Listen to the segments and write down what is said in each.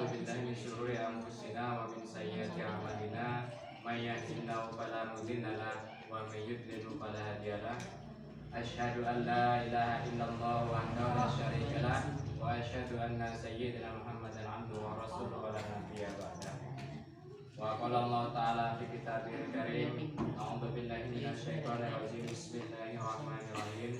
ونعوذ بالله من شرور أنفسنا ومن سيئات أعمالنا من يهده الله فلا مضل له ومن يضلل فلا هادي له أشهد أن لا إله إلا الله وحده لا شريك له وأشهد أن سيدنا محمدا عبده ورسوله ولا نبي بعده وقال الله تعالى في كتابه الكريم أعوذ بالله من الشيطان الرجيم بسم الله الرحمن الرحيم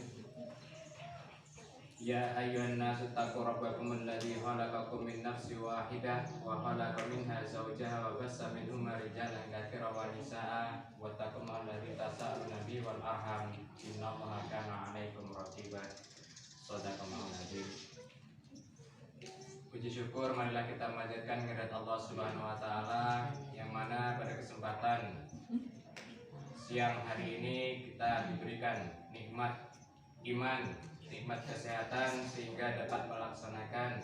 يا أيها الناس اتقوا ربكم الذي خلقكم من نفس واحدة وخلق منها زوجها وبث منهما رجالا كثيرا ونساء واتقوا الله الذي تساءلون به والأرحام إن الله كان عليكم رقيبا Shadaqallahu Azim. Puji syukur marilah kita memanjatkan kehadirat Allah Subhanahu wa taala yang mana pada kesempatan siang hari ini kita diberikan nikmat iman, nikmat kesehatan sehingga dapat melaksanakan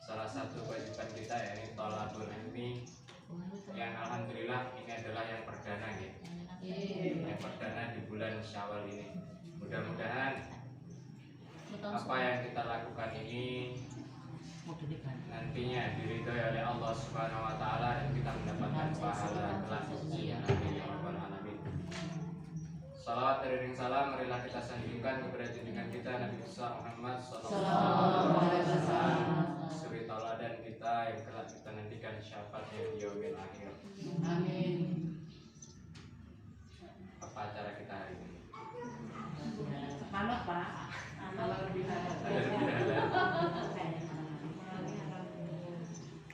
salah satu kewajiban kita yaitu thalabul ilmi yang alhamdulillah ini adalah yang perdana ya. Yang perdana di bulan Syawal ini. Mudah-mudahan apa yang kita lakukan ini nantinya diridhoi oleh Allah Subhanahu wa taala dan kita mendapatkan pahala kelak di amin ya rabbal alamin. Salawat dan salam marilah kita sanjungkan kepada junjungan kita Nabi Muhammad sallallahu alaihi wasallam, suri tauladan kita yang kelak kita nantikan syafaatnya di yaumil akhir. Amin. Apa acara kita hari ini? Halal Pak. Halal bihalal.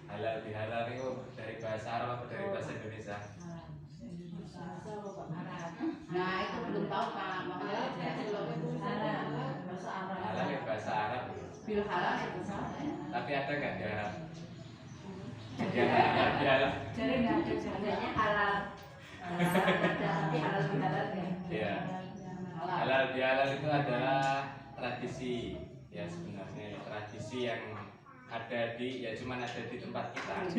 Halal bihalal itu dari bahasa Arab atau dari bahasa Indonesia? Nah itu belum tahu Pak. Makanya bahasa Arab. Halal itu bahasa Arab. Bil halal itu sama. Tapi ada nggak di Arab? Halal bihalal. Jadi nggak ada jadinya halal. Tapi halal bihalal ya. Iya. Halal bihalal itu adalah tradisi ya, sebenarnya tradisi yang ada di ya cuman ada di tempat kita,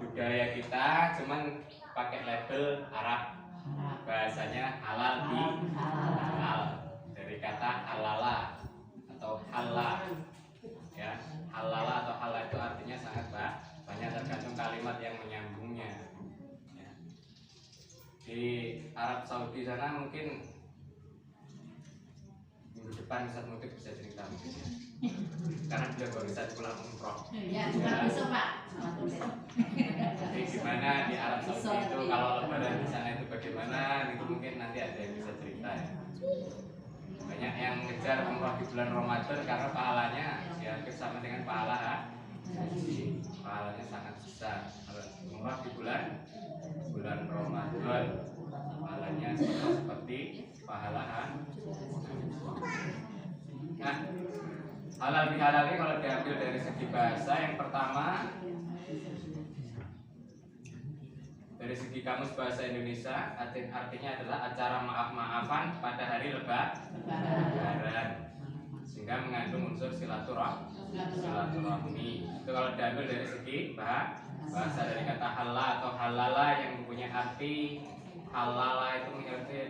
budaya kita cuman pakai label Arab, bahasanya halal di halal dari kata halala atau halal ya. Halala atau halal itu artinya sangat banyak tergantung kalimat yang menyambungnya ya. Di Arab Saudi sana mungkin minggu depan Ustaz Mutik bisa cerita mungkin ya. Karena beliau baru saja pulang umroh. Ya, cuma besok Pak. Jadi gimana di Arab Saudi itu kalau lebaran di sana itu bagaimana? Itu mungkin nanti ada yang bisa cerita ya. Banyak yang ngejar umroh di bulan Ramadan karena pahalanya ya hampir sama dengan pahala haji. Pahalanya sangat besar. Kalau umroh di bulan Ramadan pahalanya seperti pahala haji. Nah, halal bihalal ini kalau diambil dari segi bahasa, yang pertama dari segi kamus bahasa Indonesia artinya adalah acara maaf-maafan pada hari lebaran, sehingga mengandung unsur silaturahmi. Itu kalau diambil dari segi bahasa, dari kata halal atau halala yang mempunyai arti halala itu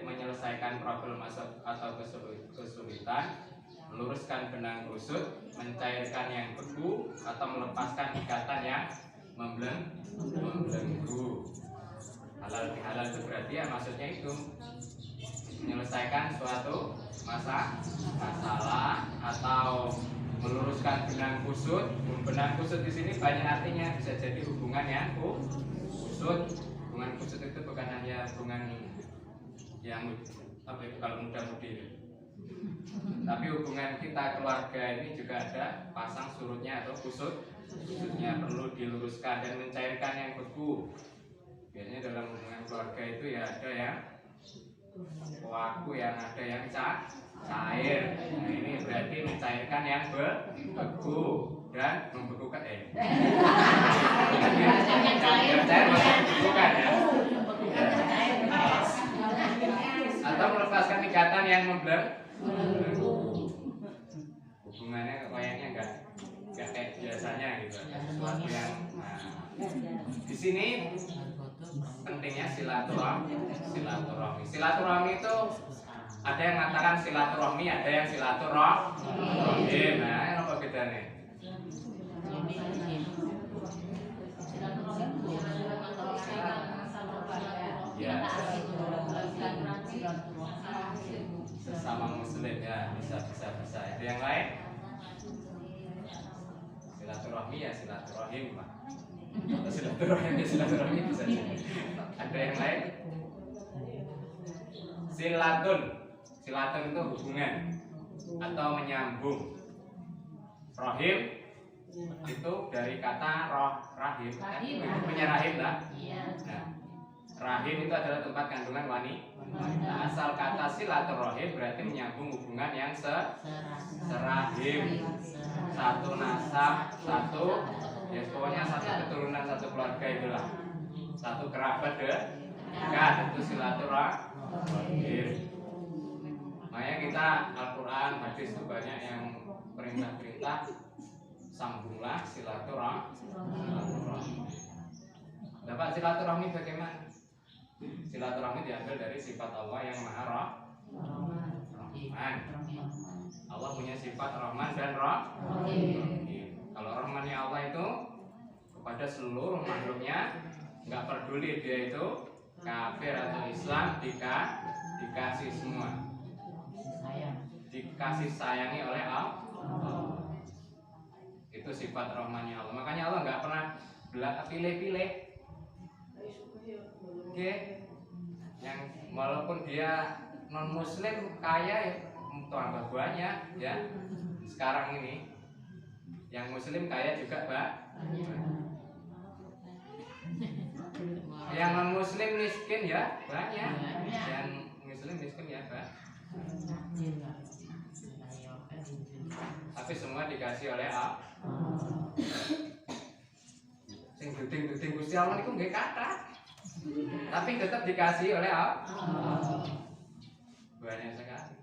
menyelesaikan problem atau kesulitan, meluruskan benang kusut, mencairkan yang beku, atau melepaskan ikatan yang membelenggu. Halal bihalal itu berarti ya maksudnya itu menyelesaikan suatu masalah atau meluruskan benang kusut. Benang kusut di sini banyak artinya, bisa jadi hubungan yang kusut. Hubungan kusut itu bukan hanya hubungan yang apa itu kalau muda-mudi, tapi hubungan kita keluarga ini juga ada pasang surutnya atau kusutnya, perlu diluruskan dan mencairkan yang beku. Biasanya dalam hubungan keluarga itu ya ada yang waku, yang ada yang cair. Nah ini berarti mencairkan yang beku dan membekukan bukan ya. Atau melepaskan ikatan yang membelenggu. Hubungannya kayaknya enggak kayak biasanya gitu, sesuatu yang di sini pentingnya silaturahmi. Silaturahmi itu ada yang mengatakan silaturahmi, ada yang silaturahim. Nah, apa bedanya? Ya, sesama muslim ya, bisa. Ada yang lain? Silaturahmi ya silaturahim Pak. Atau silaturahmi bisa jadi. Ada yang lain? Silatun itu hubungan atau menyambung. Rahim itu dari kata rahim. Itu punya rahim lah. Nah, rahim itu adalah tempat kandungan wanita. Asal kata silaturahim berarti menyambung hubungan yang serahim, satu nasab, ya pokoknya satu keturunan, satu keluarga itulah, satu kerabat dekat, itu silaturahim. Makanya kita Al-Quran, hadis itu banyak yang perintah sambunglah silaturahmi. Dapat silaturahmi bagaimana? Silaturahmi diambil dari sifat Allah yang Maha Rahman. Allah punya sifat Rahman dan Rahim. Kalau Rahmannya Allah itu kepada seluruh makhluknya, nggak peduli dia itu kafir atau Islam, dikasih semua, dikasih sayangi oleh Allah. Itu sifat Rahmannya Allah. Makanya Allah nggak pernah pilih-pilih. Oke, yang walaupun dia non muslim kaya tambah banyak ya. Sekarang ini yang muslim kaya juga Pak. Yang non muslim miskin ya banyak. Yang muslim miskin ya Pak. Tapi semua dikasih oleh Allah. Sing duting Gusti Allah niku nggih kathah. Tapi tetap dikasih oleh Allah. Banyak sekali.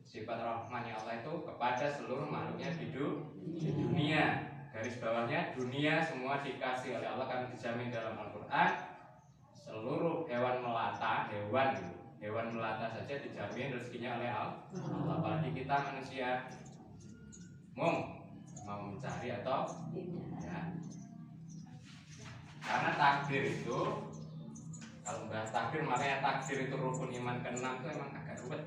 Sifat Rahmannya Allah itu kepada seluruh makhluknya di dunia. Garis bawahnya dunia semua dikasih oleh Allah karena dijamin dalam Al-Quran. Seluruh hewan melata saja dijamin rezekinya oleh Allah. Apalagi kita manusia mau mencari atau ya. Karena takdir itu, kalau bahas takdir, makanya takdir itu rukun iman ke-6 itu emang agak ruwet.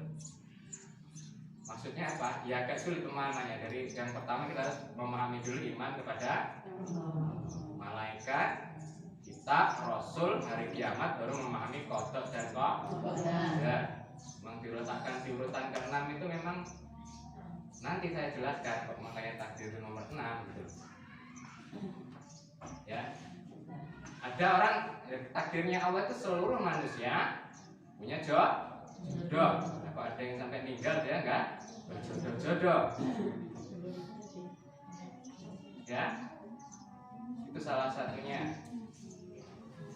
Maksudnya apa? Ya agak sulit pemahamannya. Dari yang pertama kita harus memahami dulu iman kepada malaikat, kitab, rasul, hari kiamat, baru memahami qada dan qadar. Memang diletakkan di urutan ke-6 itu memang nanti saya jelaskan, makanya takdir itu nomor 6 gitu. Ya. Ada orang takdirnya Allah itu seluruh manusia punya jodoh. Kalau ada yang sampai meninggal dia enggak berjodoh. Ya, itu salah satunya.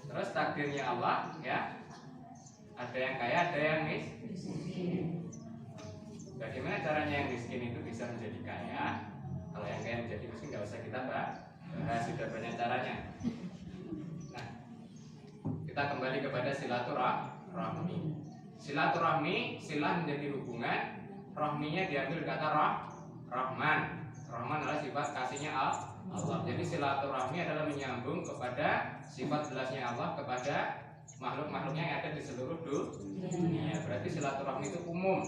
Terus takdirnya Allah ya, ada yang kaya, ada yang miskin. Bagaimana caranya yang miskin itu bisa menjadi kaya? Kalau yang kaya menjadi miskin nggak usah kita bahas, sudah banyak caranya. Kita kembali kepada silaturahmi. Silaturahmi, silah menjadi hubungan, rahminya diambil kata Rahman. Rahman adalah sifat kasihnya Allah. Jadi silaturahmi adalah menyambung kepada sifat jelasnya Allah kepada makhluk-makhluknya yang ada di seluruh dunia. Berarti silaturahmi itu umum,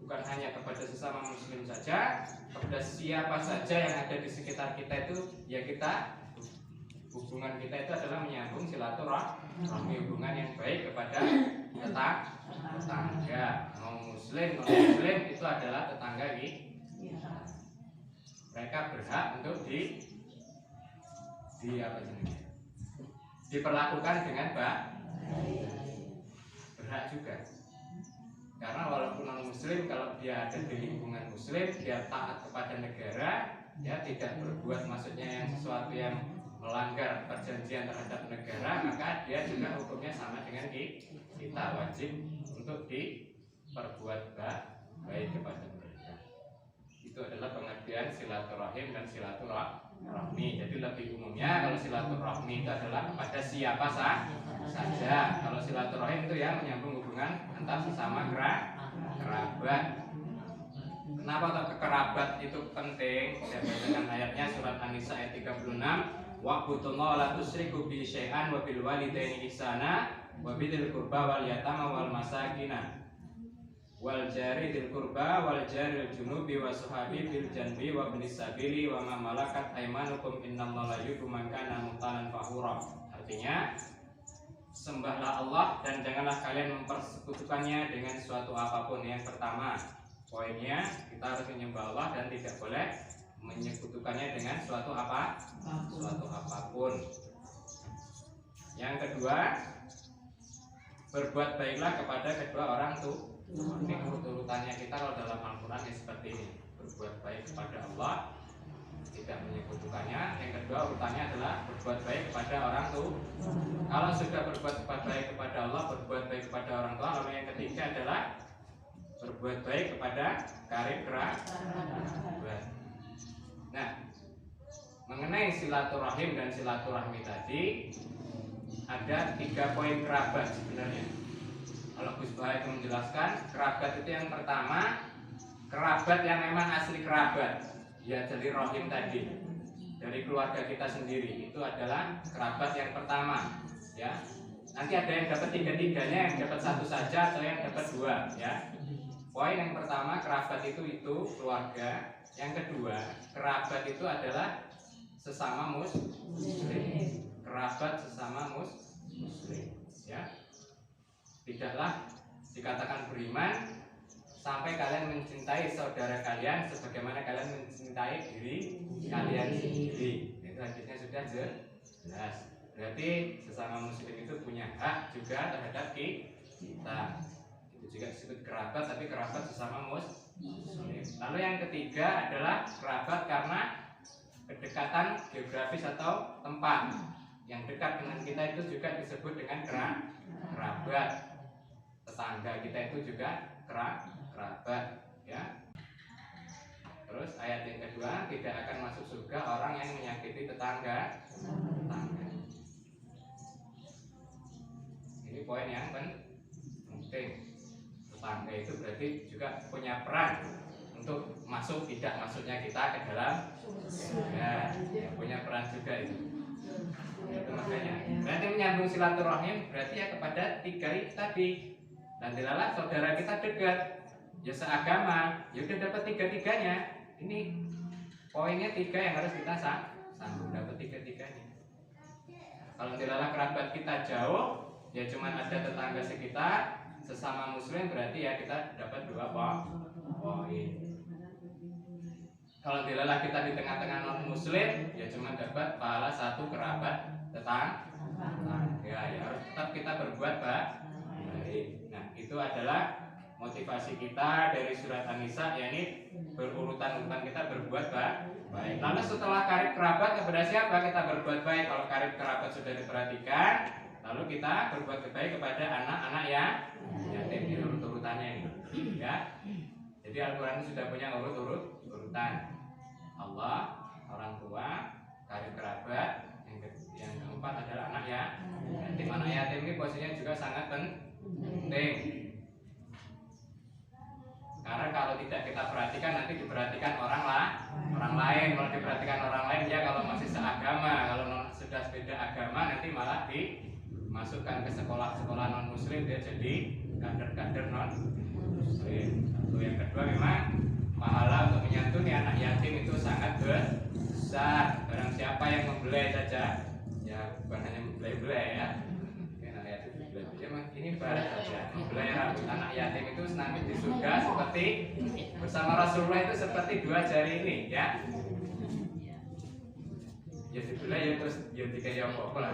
bukan hanya kepada sesama muslim saja, kepada siapa saja yang ada di sekitar kita itu ya kita. Hubungan kita itu adalah menyambung silaturahmi, hubungan yang baik kepada tetangga, mau muslim, non muslim itu adalah tetangga kita. Mereka berhak untuk diperlakukan dengan baik. Berhak juga. Karena walaupun non muslim, kalau dia ada di lingkungan muslim, dia taat kepada negara, dia tidak berbuat maksudnya yang sesuatu yang melanggar perjanjian terhadap negara, maka dia juga hukumnya sama dengan kita, wajib untuk diperbuat baik kepada mereka. Itu adalah pengertian silaturahim dan silaturahmi. Jadi lebih umumnya kalau silaturahmi itu adalah kepada siapa saja. Kalau silaturahim itu ya menyambung hubungan antar sesama kerabat. Kenapa kekerabat itu penting? Saya bacakan ayatnya surat An-Nisa ayat 36. Wa'budullaha la tusyriku bihi syai'an wa bil walidaini ihsana wa bidzil qurba wal yatama wal masakina wal jari dzil qurba wal jaril junubi wasuhabi bil janbi wa ibnis sabili wa ma malakat aymanukum innallaha la yuhibbu man kana mukhtalan fakhura. Artinya, sembahlah Allah dan janganlah kalian mempersekutukannya dengan suatu apapun. Yang pertama, poinnya kita harus menyembah Allah dan tidak boleh menyekutukannya dengan suatu apapun. Yang kedua, berbuat baiklah kepada kedua orang tua. Ini urutannya kita kalau dalam Al-Quran ya seperti ini. Berbuat baik kepada Allah, tidak menyekutukannya. Yang kedua urutannya adalah berbuat baik kepada orang tua. Kalau sudah berbuat baik kepada Allah, berbuat baik kepada orang tua, lalu yang ketiga adalah berbuat baik kepada karib kerabat. Nah, mengenai silaturahim dan silaturahmi tadi ada 3 poin kerabat sebenarnya. Kalau Gus Baha itu menjelaskan, kerabat itu yang pertama, kerabat yang memang asli kerabat, ya jadi rahim tadi, dari keluarga kita sendiri, itu adalah kerabat yang pertama, ya. Nanti ada yang dapat 3-3-nya, yang dapat 1 saja atau yang dapat 2, ya. Poin yang pertama, kerabat itu keluarga. Yang kedua, kerabat itu adalah sesama muslim. Kerabat sesama muslim, ya. Tidaklah dikatakan beriman sampai kalian mencintai saudara kalian sebagaimana kalian mencintai diri kalian sendiri. Itu hadisnya sudah jelas. Berarti sesama muslim itu punya hak juga terhadap kita. Itu juga disebut kerabat, tapi kerabat sesama muslim. Lalu yang ketiga adalah kerabat karena kedekatan geografis atau tempat. Yang dekat dengan kita itu juga disebut dengan kerabat. Tetangga kita itu juga kerabat, ya. Terus ayat yang kedua, tidak akan masuk surga orang yang menyakiti tetangga. Ini poin yang penting. Tetangga itu berarti juga punya peran untuk masuk tidak masuknya kita ke dalam surga. Ya, punya peran juga itu. Itu makanya. Berarti menyambung silaturahim berarti ya kepada 3 itu tadi. Dan dilalah saudara kita dekat, ya seagama, ya udah dapat 3-3-nya. Ini poinnya 3 yang harus kita sambung, dapat 3-3-nya. Kalau dilalah kerabat kita jauh, ya cuma ada tetangga sekitar, sesama muslim berarti ya kita dapat 2 poin. Kalau dilalah kita di tengah-tengah non muslim, ya cuma dapat pahala 1 kerabat tetangga. Ya harus tetap kita berbuat baik. Nah, itu adalah motivasi kita dari surat An-Nisa, yakni berurutan-urutan kita berbuat baik. Lalu setelah karib kerabat kepada siapa kita berbuat baik? Kalau karib kerabat sudah diperhatikan, lalu kita berbuat baik kepada anak-anak yang yatim. Ini urut-urutannya ini, ya. Jadi Al-Quran sudah punya urutan. Allah, orang tua, karib kerabat, yang keempat adalah anak yatim. Anak yatim ini posisinya juga sangat penting. Karena kalau tidak kita perhatikan nanti diperhatikan orang lain. Kalau diperhatikan orang lain ya kalau masih seagama, kalau sudah beda agama nanti malah dimasukkan ke sekolah-sekolah non muslim, dia jadi kader-kader non muslim. Yang kedua memang pahala untuk menyantuni anak yatim itu sangat besar. Barang siapa yang membelai saja, ya bukan hanya membelai-belai ya. Ini barat saja. Membelai rambut anak yatim itu nanti di surga seperti bersama Rasulullah itu seperti 2 jari ini, ya. Ya dibelai ya terus ya dikaya apa lah.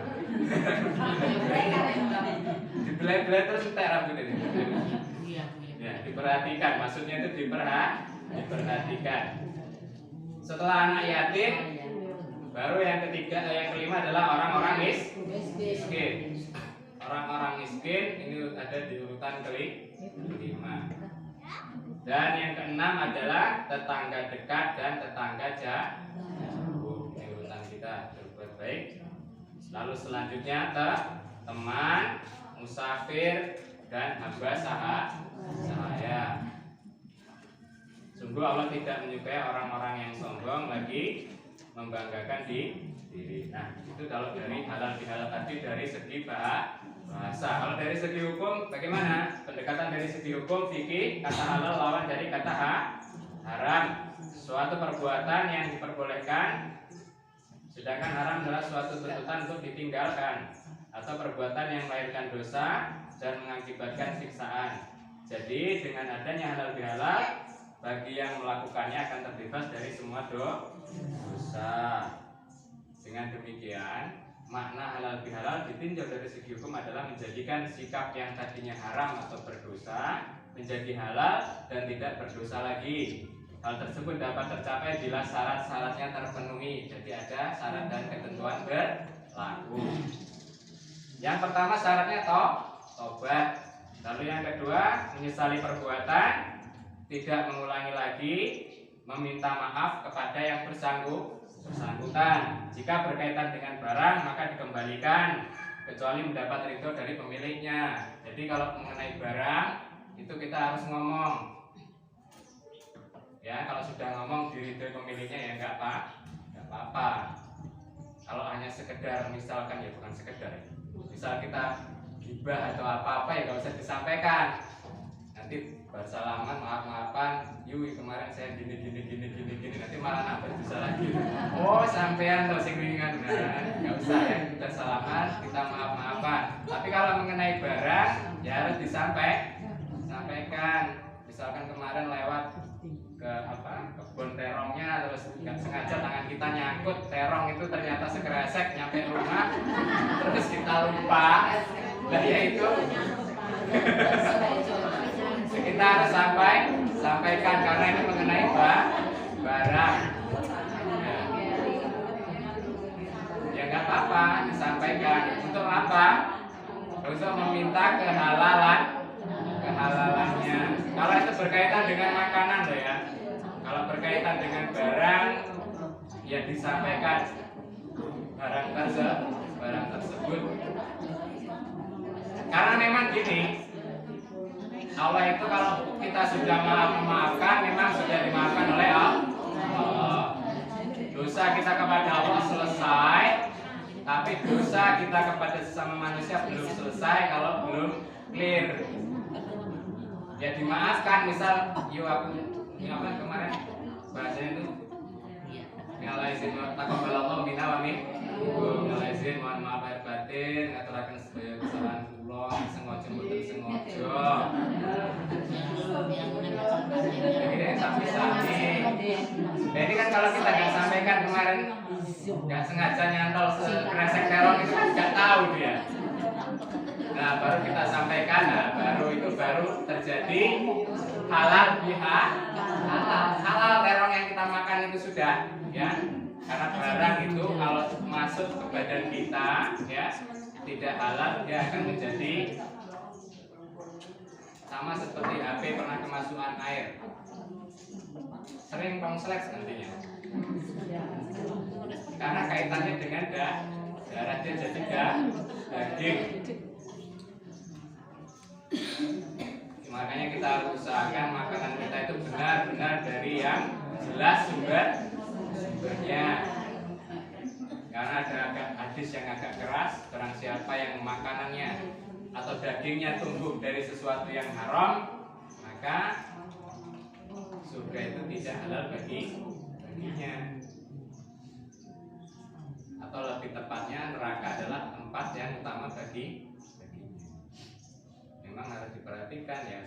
Dibelai-belai terus entek rambut ini. Ya, diperhatikan, maksudnya itu diperhatikan. Setelah anak yatim, baru yang kelima adalah orang-orang miskin. Orang-orang miskin ini ada di urutan kelima. Dan yang keenam adalah tetangga dekat dan tetangga jauh. Ini urutan kita berbuat baik. Lalu selanjutnya teman, musafir, dan hamba sahaya. Sungguh Allah tidak menyukai orang-orang yang sombong lagi membanggakan diri. Nah, itu kalau dari halal bihalal tadi dari segi bahasa. Kalau dari segi hukum bagaimana? Pendekatan dari segi hukum fikih, kata halal lawan dari kata haram. Suatu perbuatan yang diperbolehkan, sedangkan haram adalah suatu tuntutan untuk ditinggalkan, atau perbuatan yang melahirkan dosa dan mengakibatkan siksaan. Jadi dengan adanya halal bihalal, bagi yang melakukannya akan terbebas dari semua dosa. Dengan demikian, makna halal bihalal ditinjau dari segi hukum adalah menjadikan sikap yang tadinya haram atau berdosa menjadi halal dan tidak berdosa lagi. Hal tersebut dapat tercapai bila syarat-syaratnya terpenuhi. Jadi ada syarat dan ketentuan berlaku. Yang pertama syaratnya tobat. Lalu yang kedua, menyesali perbuatan, tidak mengulangi lagi, meminta maaf kepada yang bersangkutan. Jika berkaitan dengan barang maka dikembalikan kecuali mendapat ridho dari pemiliknya. Jadi kalau mengenai barang itu kita harus ngomong. Ya, kalau sudah ngomong diridhoi pemiliknya ya nggak apa-apa. Kalau hanya sekedar misalkan ya bukan sekedar. Misal kita gibah atau apa-apa ya nggak usah disampaikan. Nanti bersalaman, maaf-maafan, yuk kemarin saya gini nanti malah nambah dosa lagi. Oh sampean loh sing ringan, nggak usah ya, kita salaman, kita maaf-maafan. Tapi kalau mengenai barang ya harus disampaikan. Misalkan kemarin lewat ke kebun terongnya, terus nggak sengaja tangan kita nyangkut terong itu ternyata sekresek nyampe rumah, terus kita lupa. Nah ya itu kita harus sampaikan karena ini mengenai barang. Ya nggak apa-apa disampaikan. Untuk apa? Untuk meminta kehalalannya. Kalau itu berkaitan dengan makanan loh ya. Kalau berkaitan dengan barang ya disampaikan barang tersebut. Karena memang gini, Allah itu kalau kita sudah memaafkan memang sudah dimaafkan oleh Allah. Dosa kita kepada Allah selesai, tapi dosa kita kepada sesama manusia belum selesai kalau belum clear. Ya dimaafkan, misal yuk aku kemarin bahasanya itu minal aizin wa taqabbalallahu minna wa minkum. Minal aizin mohon maaf lahir batin, ngaturaken sedaya kesalahan kula sengaja mboten sengaja. Ini sami-sami. Jadi kan kalau kita nggak sampaikan kemarin nggak sengaja nyantol sekresek terong itu nggak tahu dia. Nah baru kita sampaikan, baru terjadi halal halal terong yang kita makan itu sudah ya, karena barang itu kalau masuk ke badan kita ya tidak halal, dia akan menjadi sama seperti HP pernah kemasukan air, sering konslet nantinya karena kaitannya dengan darah, dia jadi daging. Makanya kita harus usahakan makanan kita itu benar-benar dari yang jelas sumbernya. Karena ada hadis yang agak keras, barang siapa yang makanannya atau dagingnya tumbuh dari sesuatu yang haram, maka surga itu tidak halal baginya. Atau lebih tepatnya neraka adalah tempat yang utama baginya. Memang harus diperhatikan ya,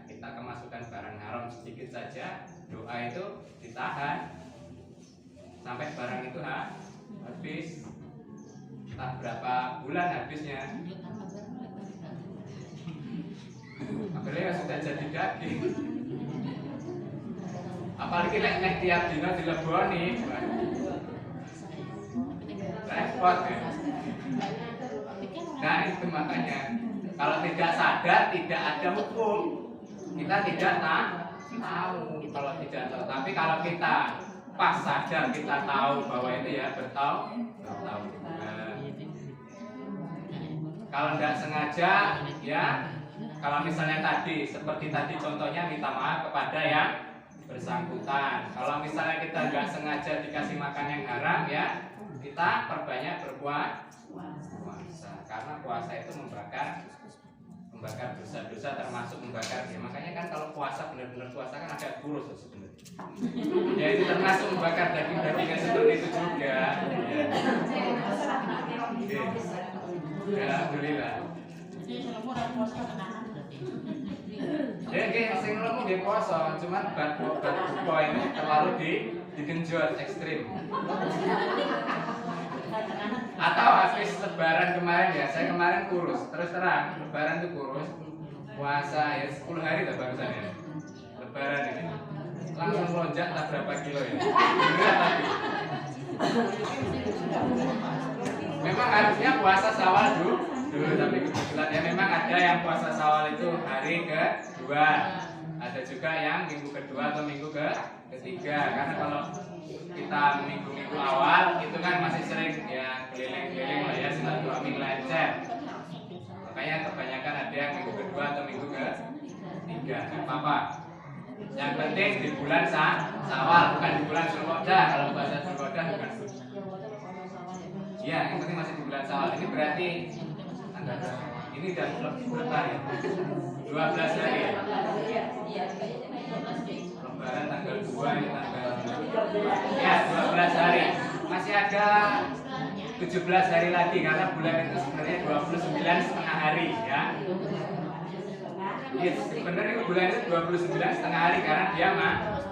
kita kemasukan barang haram sedikit saja, doa itu ditahan sampai barang itu habis. Entah berapa bulan habisnya, akhirnya sudah jadi daging. Apalagi nek tiap dino dileboni, repot ya. Nah itu makanya kalau tidak sadar tidak ada hukum, kita tidak tahu kalau tidak tahu. Tapi kalau kita pas sadar kita tahu bahwa itu ya bertahu. Kalau tidak sengaja ya, kalau misalnya tadi seperti tadi contohnya minta maaf kepada yang bersangkutan. Kalau misalnya kita nggak sengaja dikasih makan yang haram ya, kita perbanyak berpuasa. Karena puasa itu membakar dosa-dosa, termasuk membakar ya. Makanya kan kalau puasa benar-benar puasa kan agak kurus sebenarnya. Ya itu termasuk membakar daging-dagingnya seperti itu juga. Ya, alhamdulillah. Ya, sing lemu nggih puasa, cuman bad buka ini terlalu digenjot ekstrim. Atau habis lebaran kemarin ya, saya kemarin kurus, terus terang lebaran tuh kurus, puasa ya 10 hari lah barusan ya, lebaran ini langsung lonjak tak berapa kilo ya. Memang harusnya puasa Syawal dulu, tapi kebetulan ya memang ada yang puasa Syawal itu hari kedua, ada juga yang minggu kedua atau minggu ketiga. Karena kalau kita minggu-minggu awal itu kan masih sering ya keliling-keliling lah ya, silaturahmi lancar. Makanya kebanyakan ada yang minggu kedua atau minggu ketiga, nggak apa-apa. Yang penting di bulan Syawal, bukan di bulan Zulqa'dah. Kalau bahasa Zulqa'dah bukan. Iya, yang penting masih di bulan Syawal. Ini berarti tanggal berapa? Ini udah berapa hari? 12 hari. Lebaran tanggal 2, ini tanggal ya 12 hari. Masih ada 17 hari lagi karena bulan itu sebenarnya 29,5 hari ya. Yes, sebenarnya bulan itu 29,5 hari karena dia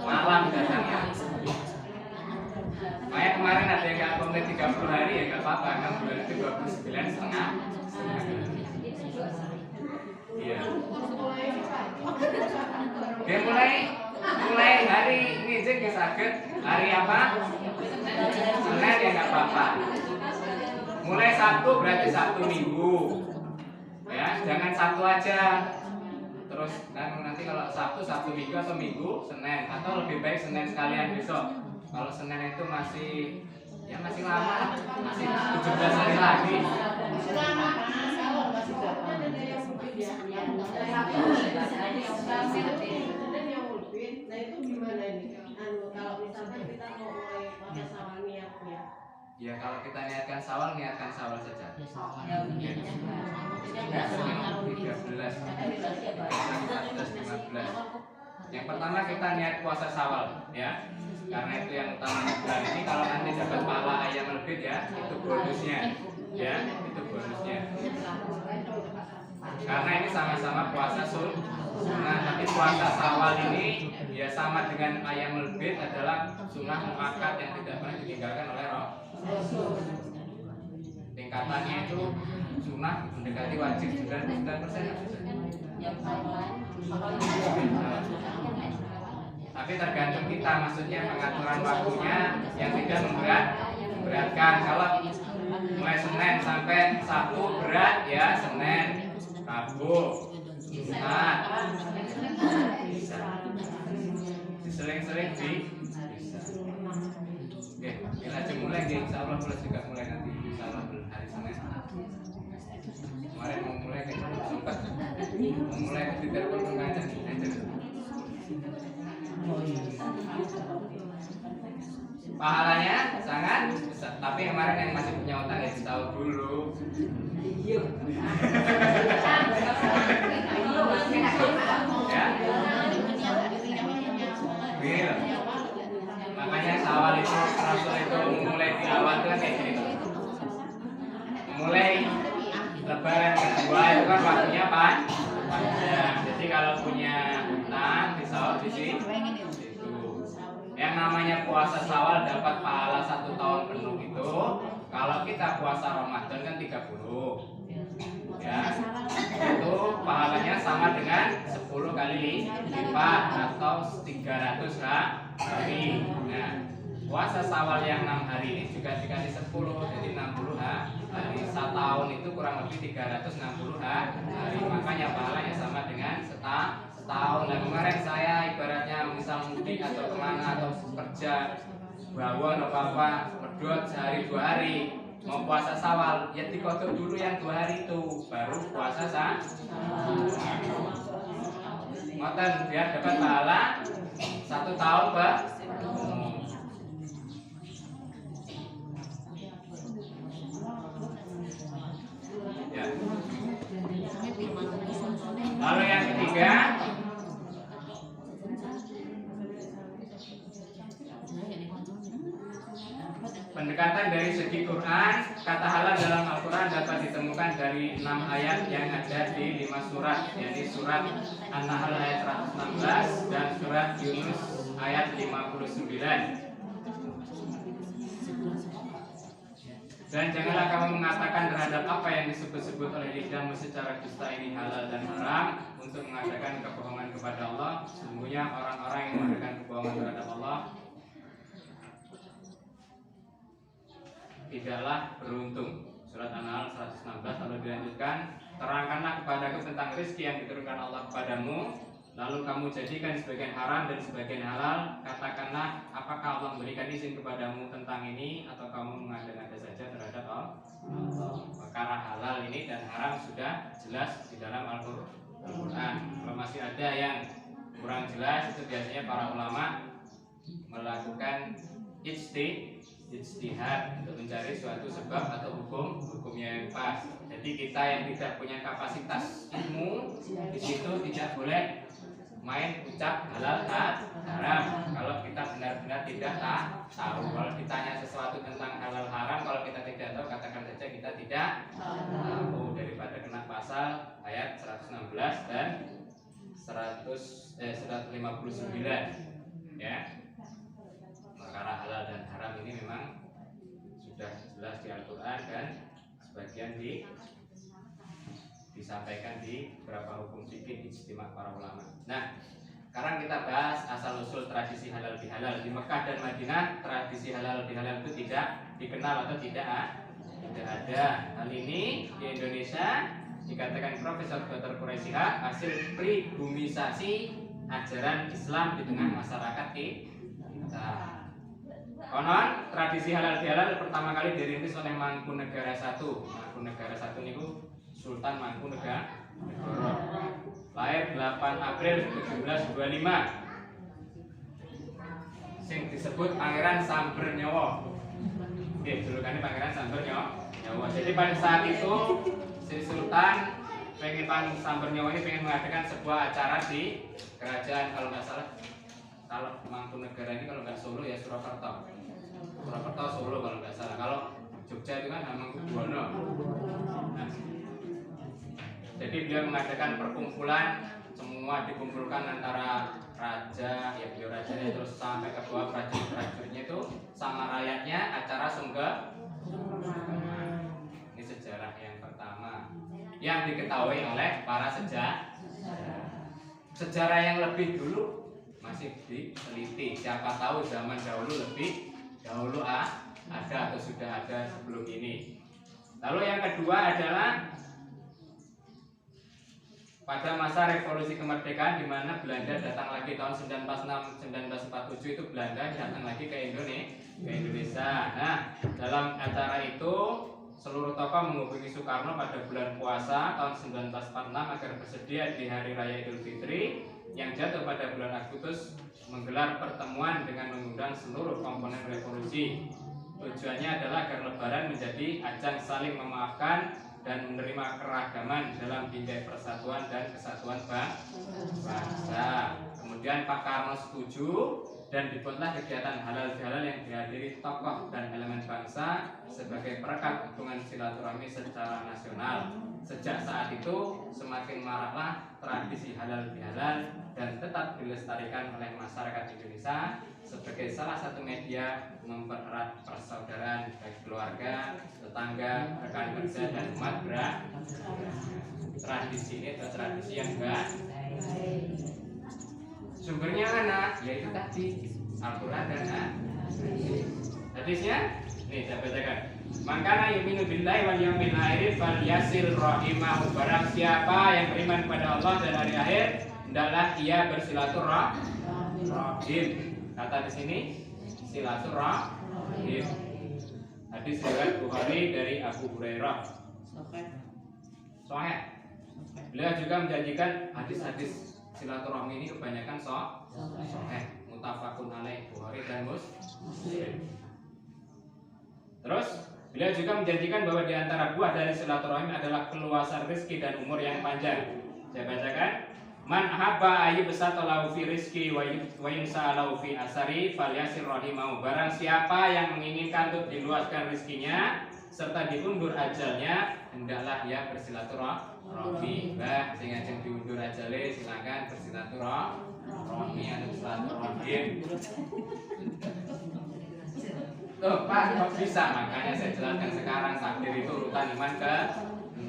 malam datangnya. Makanya kemarin ada yang nggak komplit 30 hari ya nggak apa-apa, kan bulan itu 29,5. Iya. Oke, mulai hari ini aja sakit. Hari apa? Senin ya nggak apa-apa. Mulai Sabtu berarti Sabtu Minggu. Ya, jangan Sabtu aja. Terus nanti kalau Sabtu Minggu atau Minggu Senin, atau lebih baik Senin sekalian besok. Kalau Senin itu masih lama, masih 17 hari lagi. Nah itu gimana nih? Kalau misalkan kita mau mulai pakai Syawal niatnya? Ya kalau kita niatkan Syawal saja. 13. Yang pertama kita niat puasa Syawal ya. Karena itu yang utama bulan ini. Kalau nanti dapat pahala ayam lebih ya, itu bonusnya. Ya, itu bonusnya. Karena ini sama-sama puasa sunnah, tapi puasa Syawal ini ya sama dengan ayam lebih adalah sunnah muakkad yang tidak pernah ditinggalkan oleh Rasul. Tingkatannya itu sunnah mendekati wajib 99%. Tapi tergantung kita, maksudnya pengaturan waktunya yang tidak memberatkan. Kalau mulai Senin sampai Sabtu berat ya, Senin, Rabu, Jumat bisa. Sering-sering bisa. Oke, kita aja mulai deh. Insya Allah boleh juga mulai nanti. Insya Allah hari Senin. Kemarin mau mulai kayak sempat. Mau mulai ke telepon pengajar aja. Pahalanya sangat besar. Tapi kemarin yang masih punya utang ya tahu dulu. Ya. Gitu. Makanya Syawal itu Rasul itu mulai di awal kan kayak gini. Mulai Lebaran kedua itu kan waktunya panjang. Jadi kalau punya utang disaur di situ. Yang namanya puasa Syawal dapat pahala 1 tahun penuh itu kalau kita puasa Ramadan kan 30. Ya, itu pahalanya sama dengan 10 kali lipat atau 300 hari. Nah, puasa Syawal yang 6 hari ini juga dikali 10, jadi 60 hari. 1 tahun itu kurang lebih 360 hari. Makanya pahalanya sama dengan setahun. Dan kemarin saya ibaratnya misal mudik atau kemana atau kerja bawon apa medot sehari 2 hari. Mau puasa Syawal, ya dikodok dulu yang 2 hari itu, baru puasa Syawal. Ngoten biar dapat pahala 1 tahun penuh. Ya. Lalu yang ketiga, pendekatan dari segi Quran. Kata halal dalam Al-Quran dapat ditemukan dari 6 ayat yang ada di 5 surat, yaitu surat An-Nahl ayat 116 dan surat Yunus ayat 59. Dan janganlah kamu mengatakan terhadap apa yang disebut-sebut oleh lidahmu secara dusta ini halal dan haram untuk mengadakan kebohongan kepada Allah. Sesungguhnya orang-orang yang mengadakan kebohongan terhadap Allah tidaklah beruntung. Surat An-Nahl 116. Lalu dilanjutkan, terangkanlah kepadaku tentang rezeki yang diturunkan Allah kepadamu, lalu kamu jadikan sebagian haram dan sebagian halal. Katakanlah, apakah Allah memberikan izin kepadamu tentang ini, atau kamu mengada-ngada saja terhadap Allah? Perkara halal ini dan haram sudah jelas di dalam Al-Quran. Kalau masih ada yang kurang jelas, itu biasanya para ulama melakukan ijtihad untuk mencari suatu sebab atau hukumnya yang pas. Jadi kita yang tidak punya kapasitas ilmu di situ tidak boleh main ucap halal haram. Kalau kita benar-benar tidak tahu, kalau ditanya sesuatu tentang halal haram, kalau kita tidak tahu, katakan saja kita tidak tahu, daripada kena pasal ayat 116 dan 159 ya. Perkara halal dan haram ini memang sudah jelas di Al-Quran dan sebagian disampaikan di beberapa hukum fikih ijtima para ulama. Nah, sekarang kita bahas asal usul tradisi halal bihalal. Di Mekah dan Madinah tradisi halal bihalal itu tidak dikenal atau tidak ada. Hal ini di Indonesia dikatakan Profesor Dr. Quraisyha hasil pribumisasi ajaran Islam di tengah masyarakat kita. Konon tradisi halal bihalal pertama kali dirintis oleh Mangkunegara I. Mangkunegara I niku Sultan Mangkunegara. Lahir 8 April 1725. Sing disebut Pangeran Sambernyawa. Oke, julukannya Pangeran Sambernyawa. Jadi pada saat itu si Sultan pengen Sambernyawa ini pengen mengadakan sebuah acara di kerajaan, kalau nggak salah, kalau Mangkunegara ini kalau nggak Solo ya Surakarta, Solo kalau nggak salah. Kalau Jogja itu kan Hamengkubuwono. Nah, jadi beliau mengadakan perkumpulan, semua dikumpulkan antara raja, ya beliau rajanya, terus sampai ke bawah prajurit-prajuritnya itu sama rakyatnya, acara sungguh. Ini sejarah yang pertama yang diketahui oleh para sejarah yang lebih dulu masih diteliti. Siapa tahu zaman dahulu ada atau sudah ada sebelum ini. Lalu yang kedua adalah pada masa revolusi kemerdekaan, di mana Belanda datang lagi tahun 1946-1947, itu Belanda datang lagi ke Indonesia. Nah, dalam acara itu seluruh tokoh menghubungi Soekarno pada bulan puasa tahun 1946 agar bersedia di hari raya Idul Fitri yang jatuh pada bulan Agustus menggelar pertemuan dengan mengundang seluruh komponen revolusi. Tujuannya adalah agar Lebaran menjadi ajang saling memaafkan dan menerima keragaman dalam bingkai persatuan dan kesatuan bangsa. Kemudian Pak Karno setuju dan dibuatlah kegiatan halal bihalal yang dihadiri tokoh dan elemen bangsa sebagai perekat hubungan silaturahmi secara nasional. Sejak saat itu semakin maraklah tradisi halal bihalal dan tetap dilestarikan oleh masyarakat Indonesia sebagai salah satu media mempererat persaudaraan bagi keluarga, tetangga, rekan kerja dan umat beragama. Tradisi ini adalah tradisi yang baik. Sumbernya mana? Yaitu tadi Al-Quran dan hadisnya. Nih saya bacakan. Mangkana yuminu billahi wal yawmil akhir falyasil rahimahu. Barang siapa yang beriman kepada Allah dan hari akhir, hendaklah ia bersilaturahim. Kata di sini silaturahim. Hadis riwayat Bukhari dari Abu Hurairah. Sahih. Beliau juga menjanjikan hadis-hadis silaturahmi ini kebanyakan sahih, muttafaqun alaih, Bukhari dan Muslim. Terus beliau juga menjanjikan bahwa di antara buah dari silaturahim adalah keluasan rezeki dan umur yang panjang. Saya bacakan. Man ahabba ayyubsata lahu fi rizqi wa yunsalahu fi asari falyasir rahimahu. Barang siapa yang menginginkan untuk diluaskan rezekinya serta diundur ajalnya, hendaklah ia bersilaturahmi. Mbah, sing ajeng diundur ajale silakan bersilaturahmi atau silaturahim. Tuh Pak, kok bisa? Makanya saya jelaskan sekarang takdir itu urutan iman ke 6.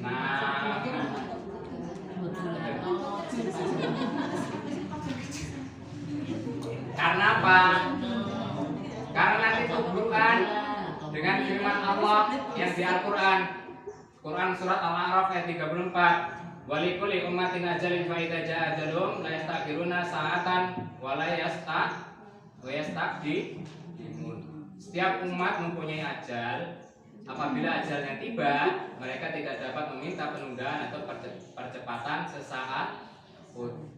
Karena apa? Karena nanti tubuhkan dengan firman Allah yang di Al-Quran, Quran surat Al-A'raf ayat 34. Walikuli ummatin ajalin fa idza jaa ajalum la yastakhiruna sa'atan wa la yastaqdimun. Setiap umat mempunyai ajal. Apabila ajalnya tiba, mereka tidak dapat meminta penundaan atau percepatan sesaat pun.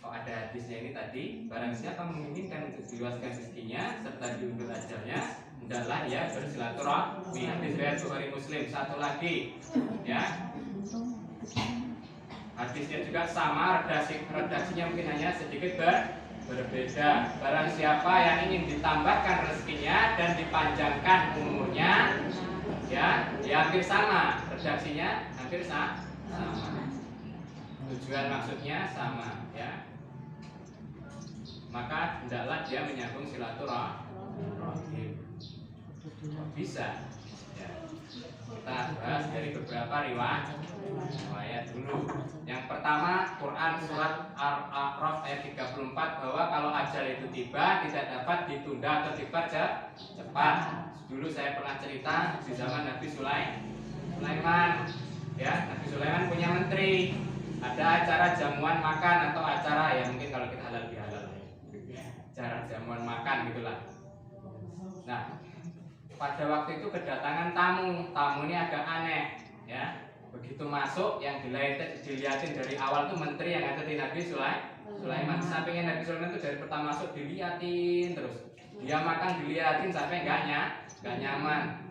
Kok ada hadisnya ini tadi, barang siapa menginginkan untuk diluaskan rezekinya serta diundur ajalnya, hendaklah ia bersilaturahmi. Hadis riwayat Bukhari Muslim. Satu lagi, ya. Hadisnya juga sama, redaksinya mungkin hanya sedikit berbeda. Barang siapa yang ingin ditambahkan rezekinya dan dipanjangkan umurnya, ya hampir sama, redaksinya hampir sama. Tujuan maksudnya sama, ya. Maka hendaklah dia menyambung silaturahim. Bisa. Ya. Kita bahas dari beberapa riwayat dulu. Yang pertama, Quran surat Al-A'raf ayat 34 bahwa kalau ajal itu tiba tidak dapat ditunda atau dipercepat. Dulu saya pernah cerita di zaman Nabi Sulaiman. Ya, Nabi Sulaiman punya menteri. Ada acara jamuan makan atau acara ya mungkin kalau kita halal bihalal. Acara jamuan makan gitulah. Nah, pada waktu itu kedatangan tamu ini agak aneh, ya. Begitu masuk, yang dilihatin dari awal tuh menteri yang ada di Nabi Sulaiman. Sampingnya Nabi Sulaiman itu dari pertama masuk dilihatin terus. Dia makan dilihatin sampai nggak nyaman.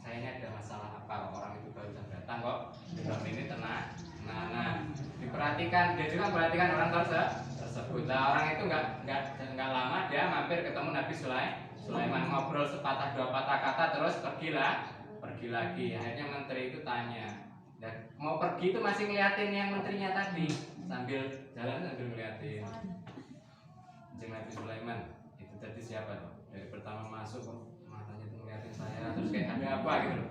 Sayangnya ada masalah apa? Orang itu baru datang kok. Belum ini tenang. Nah, diperhatikan. Dia juga memperhatikan orang tersebut. Nah, orang itu nggak lama dia mampir ketemu Nabi Sulaiman, ngobrol sepatah dua patah kata terus pergi lagi. Akhirnya menteri itu tanya, dan mau pergi itu masih ngeliatin yang menterinya tadi sambil jalan sambil ngeliatin. Jeng Nabi Sulaiman itu tadi siapa tuh? Dari pertama masuk kok matanya tuh ngeliatin saya terus kayak ada apa gitu.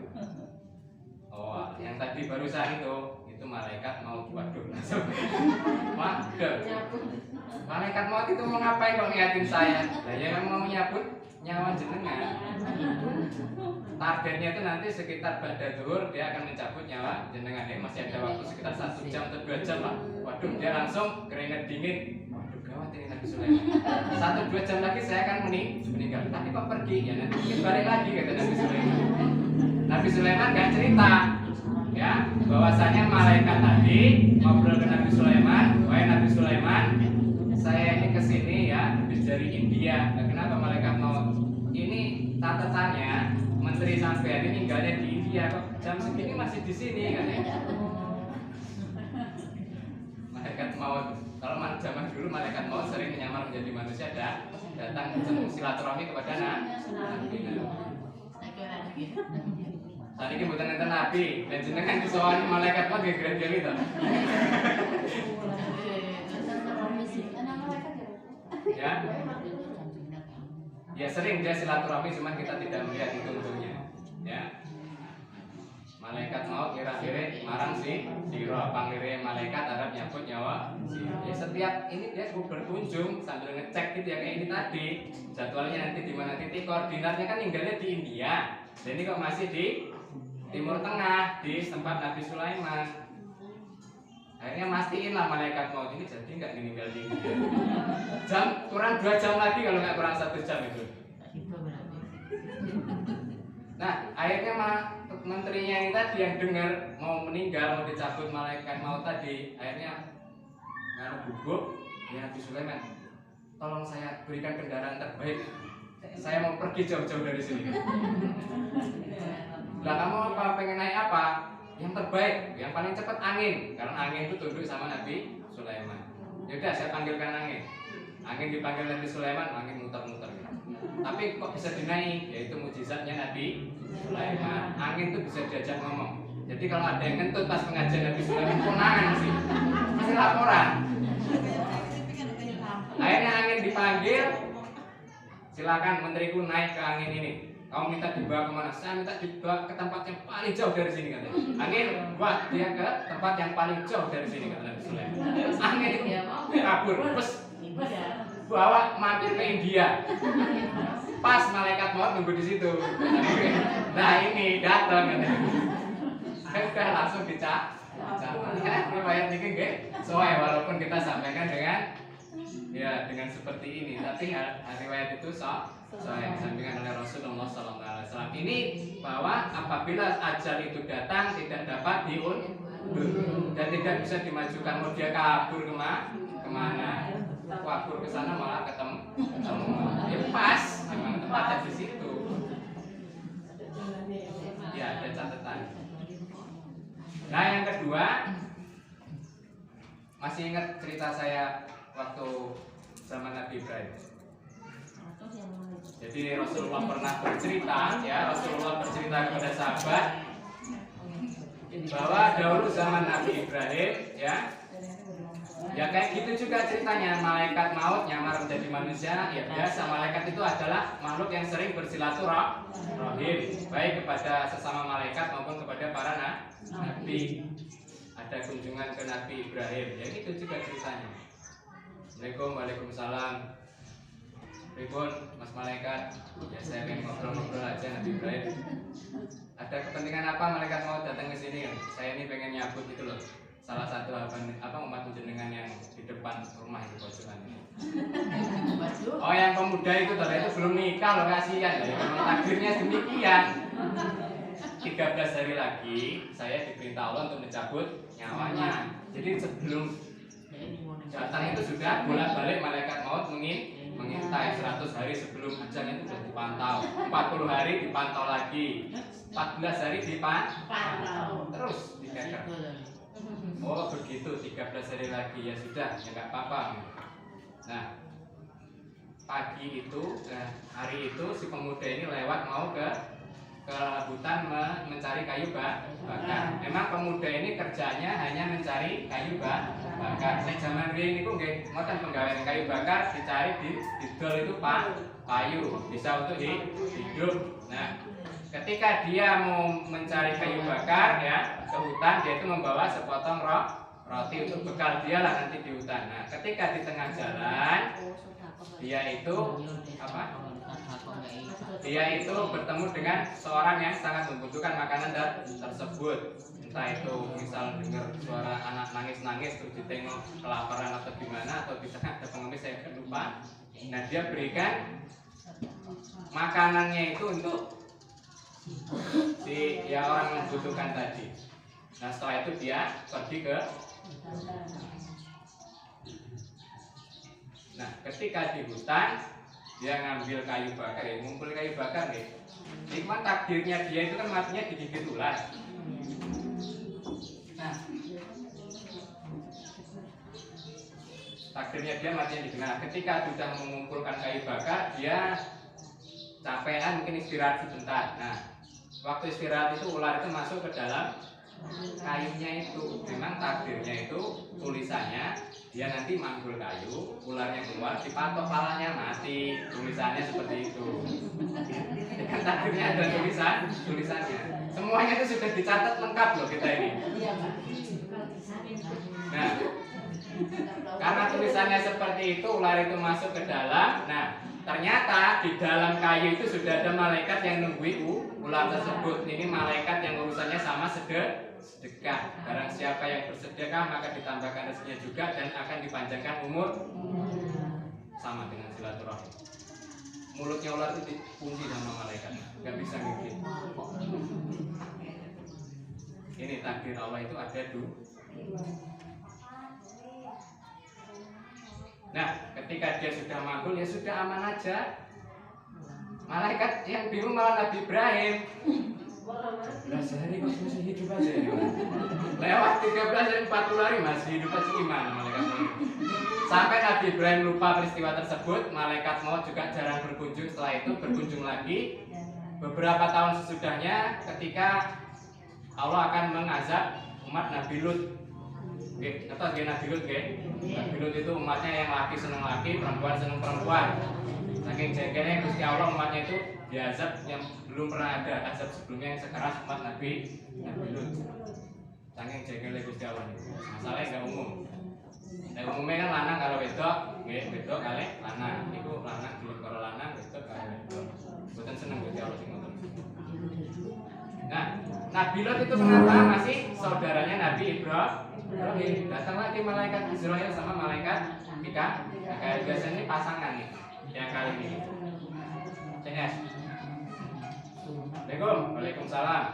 Oh, yang tadi barusan itu malaikat mau waduh langsung. Waduh. Malaikat maut itu mau ngapain kok ngeliatin saya? Lah ya mau nyabut nyawa jenengan. Targetnya itu nanti sekitar pada zuhur dia akan mencabut nyawa jenengan. Masih ada waktu sekitar 1 jam atau 2 jam lah. Waduh, dia langsung keringat dingin. Waduh, gawat ini Nabi Sulaiman. 1-2 jam lagi saya akan meninggal. Tapi kok pergi? Ya nanti mungkin balik lagi kata Nabi Sulaiman. Nabi Sulaiman gak cerita, ya, bahwasanya malaikat tadi ngobrol ke Nabi Sulaiman. Wahai Nabi Sulaiman, saya ini kesini ya habis dari India. Nah, kenapa malaikat mau? Ini catatannya menteri sampean ini tinggalnya di India kok jam segini masih di sini katanya. Malaikat maut. Kalau zaman dulu malaikat maut sering menyamar menjadi manusia dan datang silaturahmi kepada Nabi. Tadi ini bukan enten Nabi, dan jenengan disawani malaikat maut geger-geger itu. Ya. Ya sering dia silaturahmi, cuman kita tidak melihat itu untungnya. Ya. Malaikat maut kira-kira marang siro panglire malaikat Arab nyambut nyawa. Ya setiap ini dia berkunjung sambil ngecek gitu ya kayak ini tadi. Jadwalnya nanti di mana titik koordinatnya kan tinggalnya di India. Dan ini kok masih di Timur Tengah di tempat Nabi Sulaiman. Akhirnya mastiin lah malaikat maut ini jadi nggak meninggal di India. Jam kurang 2 jam lagi kalau nggak kurang 1 jam itu. Nah akhirnya menterinya ini tadi yang dengar mau meninggal mau dicabut malaikat maut tadi, akhirnya ngaruh gugup ya Nabi Sulaiman, tolong saya berikan kendaraan terbaik, saya mau pergi jauh-jauh dari sini. Lah kamu apa, pengen naik apa? Yang terbaik, yang paling cepat angin, karena angin itu tunduk sama Nabi Sulaiman. Yaudah saya panggilkan angin. Angin dipanggil Nabi Sulaiman, angin muter-muter. Tapi kok bisa dinaik? Yaitu mujizatnya Nabi Sulaiman. Angin itu bisa diajak ngomong. Jadi kalau ada yang ngentut pas pengajian Nabi Sulaiman, konangan sih, masih laporan. Akhirnya angin dipanggil, silakan menteriku naik ke angin ini. Kamu minta dibawa kemana? Saya minta dibawa ke tempat yang paling jauh dari sini, katanya. Angin buat dia ke tempat yang paling jauh dari sini, kata Nabi Sulaiman. Angin itu kabur, bus, bawa mampir ke India. Pas malaikat maut nunggu di situ. Nah ini datang, katanya. Udah langsung dicak. Riwayat ini nggih soalnya walaupun kita sampaikan dengan seperti ini, tapi riwayat itu soalnya disampaikan oleh Rasulullah SAW. Ini bahwa apabila ajal itu datang tidak dapat diundur dan tidak bisa dimajukan, mau dia kabur kemana? Kabur ke sana malah ketemu. Ya pas, memang tempatnya di situ. Ya ada catatan. Nah yang kedua, masih ingat cerita saya waktu zaman Nabi Ibrahim. Jadi Rasulullah pernah bercerita, Rasulullah bercerita kepada sahabat bahwa dahulu zaman Nabi Ibrahim, ya kayak gitu juga ceritanya. Malaikat maut nyamar menjadi manusia. Ya biasa, malaikat itu adalah makhluk yang sering bersilaturahim, baik kepada sesama malaikat maupun kepada para nabi. Ada kunjungan ke Nabi Ibrahim, ya itu juga ceritanya. Assalamualaikum, waalaikumsalam. Ribun, Mas Malaikat. Ya saya pengen ngobrol-ngobrol aja Nabi Ibrahim. Ada kepentingan apa malaikat mau datang ke sini? Saya ini pengen nyabut itu loh. Salah satu umat jenengan yang di depan rumah itu pojokan ini. Oh yang pemuda itu tadi itu belum nikah loh, kasihan ya. Memang takdirnya demikian. 13 hari lagi saya diperintah Allah untuk mencabut nyawanya. Jadi sebelum datang itu sudah bolak-balik malaikat maut mengintai. 100 hari sebelum ajalnya itu sudah dipantau. 40 hari dipantau lagi. 14 hari dipantau. Terus dikeker. Oh begitu, 13 hari lagi ya sudah, ya nggak apa-apa. Nah pagi itu, hari itu si pemuda ini lewat mau ke hutan mencari kayu bakar. Memang pemuda ini kerjanya hanya mencari kayu bakar. Nek zaman riyen niku nggih ngoten penggawean kayu bakar dicari di didol itu payu, bisa untuk hidup. Nah, ketika dia mau mencari kayu bakar ke hutan, dia itu membawa sepotong roti untuk bekal dia lah nanti di hutan. Nah, ketika di tengah jalan dia itu bertemu dengan seorang yang sangat membutuhkan makanan tersebut. Entah itu misal dengar suara anak nangis-nangis terus ditengok kelaparan atau gimana, atau bisa ada pengemis saya lupa. Nah dia berikan makanannya itu untuk si orang membutuhkan tadi. Nah setelah itu dia pergi ke. Nah ketika di hutan dia ngambil kayu bakar, ngumpul kayu bakar nih. Cuma takdirnya dia itu kan matinya digigit ular. Nah, takdirnya dia matinya digigit. Nah, ketika sudah mengumpulkan kayu bakar, dia capean mungkin istirahat sebentar. Nah, waktu istirahat itu ular itu masuk ke dalam kayunya itu. Memang takdirnya itu tulisannya dia nanti manggul kayu, ularnya keluar, dipatok palanya mati. Tulisannya seperti itu. Dengan takdirnya ada tulisannya. Semuanya itu sudah dicatat lengkap loh kita ini. Nah, karena tulisannya seperti itu, ular itu masuk ke dalam. Nah, ternyata di dalam kayu itu sudah ada malaikat yang nungguin ular tersebut. Ini malaikat yang urusannya sama sedekah. Barang siapa yang bersedekah maka ditambahkan rezekinya juga dan akan dipanjangkan umur. Sama dengan silaturahmi. Mulutnya ular itu dikunci sama malaikat, nggak bisa ngikut. Ini takdir Allah itu ada Nah, ketika dia sudah manggul ya sudah aman aja. Malaikat yang bingung malah Nabi Ibrahim. 13 hari kok masih hidup aja ini. Lewat 13 hari 40 hari masih hidup aja gimana malaikat maut. Sampai Nabi Ibrahim lupa peristiwa tersebut, malaikat maut juga jarang berkunjung. Setelah itu berkunjung lagi beberapa tahun sesudahnya ketika Allah akan mengazab umat Nabi Lut. Oke, atau Nabi Lut, oke? Nabi Lut itu umatnya yang laki seneng laki, perempuan seneng perempuan. Saking jengkelnya Gusti Allah umatnya itu diazab yang belum pernah ada azab sebelumnya yang sekeras umat Nabi Lut. Saking jengkelnya Gusti Allah itu. Masalahnya nggak umum. Nah, umumnya kan lanang kalau wedok, wedok kali lanang. Itu lanang dulu kalau lanang, wedok kali wedok. Bukan seneng Gusti Allah sing ngoten. Nah, Nabi Lut itu kenapa masih saudaranya Nabi Ibrahim? Datang lagi malaikat Israel sama malaikat Mikael. Biasanya ini pasangan nih yang kali ini. CS. Assalamualaikum. Waalaikumsalam.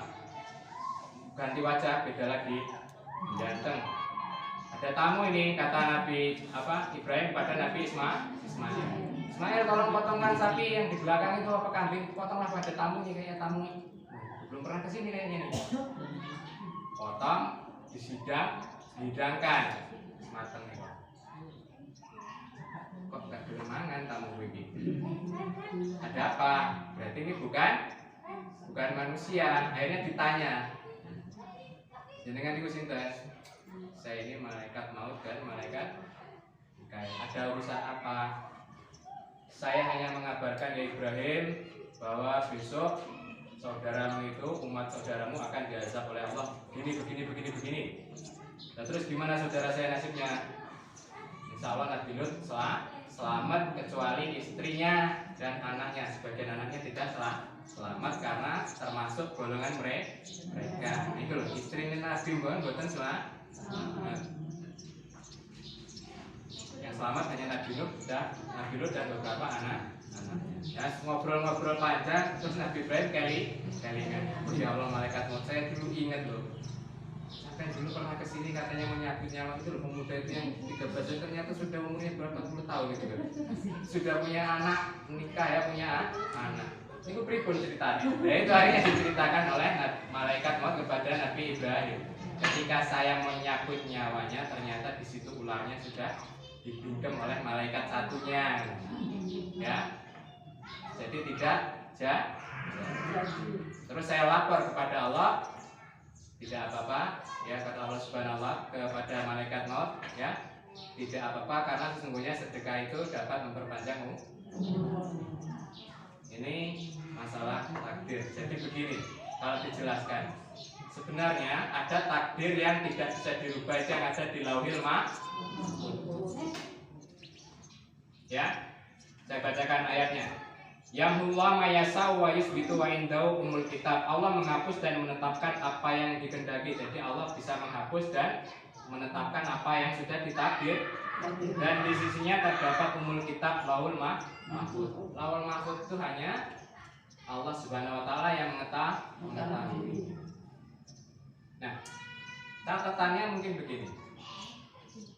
Ganti wajah, beda lagi. Ganteng. Ada tamu ini kata Nabi Ibrahim pada Nabi Ismail. Ismail tolong potongkan sapi yang di belakang itu apa kambing, potonglah pada tamu nih kayaknya tamu. Belum pernah kesini kayaknya nih. Potong, dihidangkan, mateng nih kok. Kok gak belum mangan tamu begini? Ada apa? Berarti ini bukan manusia. Akhirnya ditanya. Jenengan iku sinten? Saya ini malaikat maut dan malaikat Mikail. Ada urusan apa? Saya hanya mengabarkan ya Ibrahim bahwa besok saudaramu itu, umat saudaramu akan diazab oleh Allah begini. Nah, terus gimana saudara saya nasibnya? Insya Allah Nabi Lut selamat kecuali istrinya dan anaknya. Sebagian anaknya tidak selamat karena termasuk golongan mereka. Itu loh, istri Nabi bukan selamat. Yang selamat hanya Nabi Lut dan beberapa anak. Ya, ngobrol-ngobrol panjang terus Nabi Ibrahim kelingan. Ya Allah malaikat maut, saya dulu ingat loh. Sampai dulu pernah kesini katanya mau nyabut nyawa itu loh, pemuda itu yang 13 tahun ternyata sudah umurnya berapa puluh tahun gitu kan. Sudah punya anak, menikah ya, punya anak. Itu pribun ceritanya. Ya, itu akhirnya diceritakan oleh malaikat maut kepada Nabi Ibrahim. Ketika saya menyabut nyawanya, ternyata di situ ularnya sudah dibungkam oleh malaikat satunya. Ya. Jadi tidak terus saya lapor kepada Allah, tidak apa-apa ya, kata Allah Subhanahu wa ta'ala kepada malaikat maut ya, tidak apa-apa karena sesungguhnya sedekah itu dapat memperpanjang umur. Ini masalah takdir. Jadi begini, kalau dijelaskan sebenarnya ada takdir yang tidak bisa dirubah yang ada di Lauhil Mahfuz. Ya, saya bacakan ayatnya. Yamhullah mayasa wa yusbitu wa indau umul kitab. Allah menghapus dan menetapkan apa yang dikehendaki. Jadi Allah bisa menghapus dan menetapkan apa yang sudah ditakdir. Dan di sisinya terdapat umul kitab Lauhul Mahfuz. Lauhul Mahfuz itu hanya Allah Subhanahu wa ta'ala yang mengetahui. Nah, catatannya mungkin begini.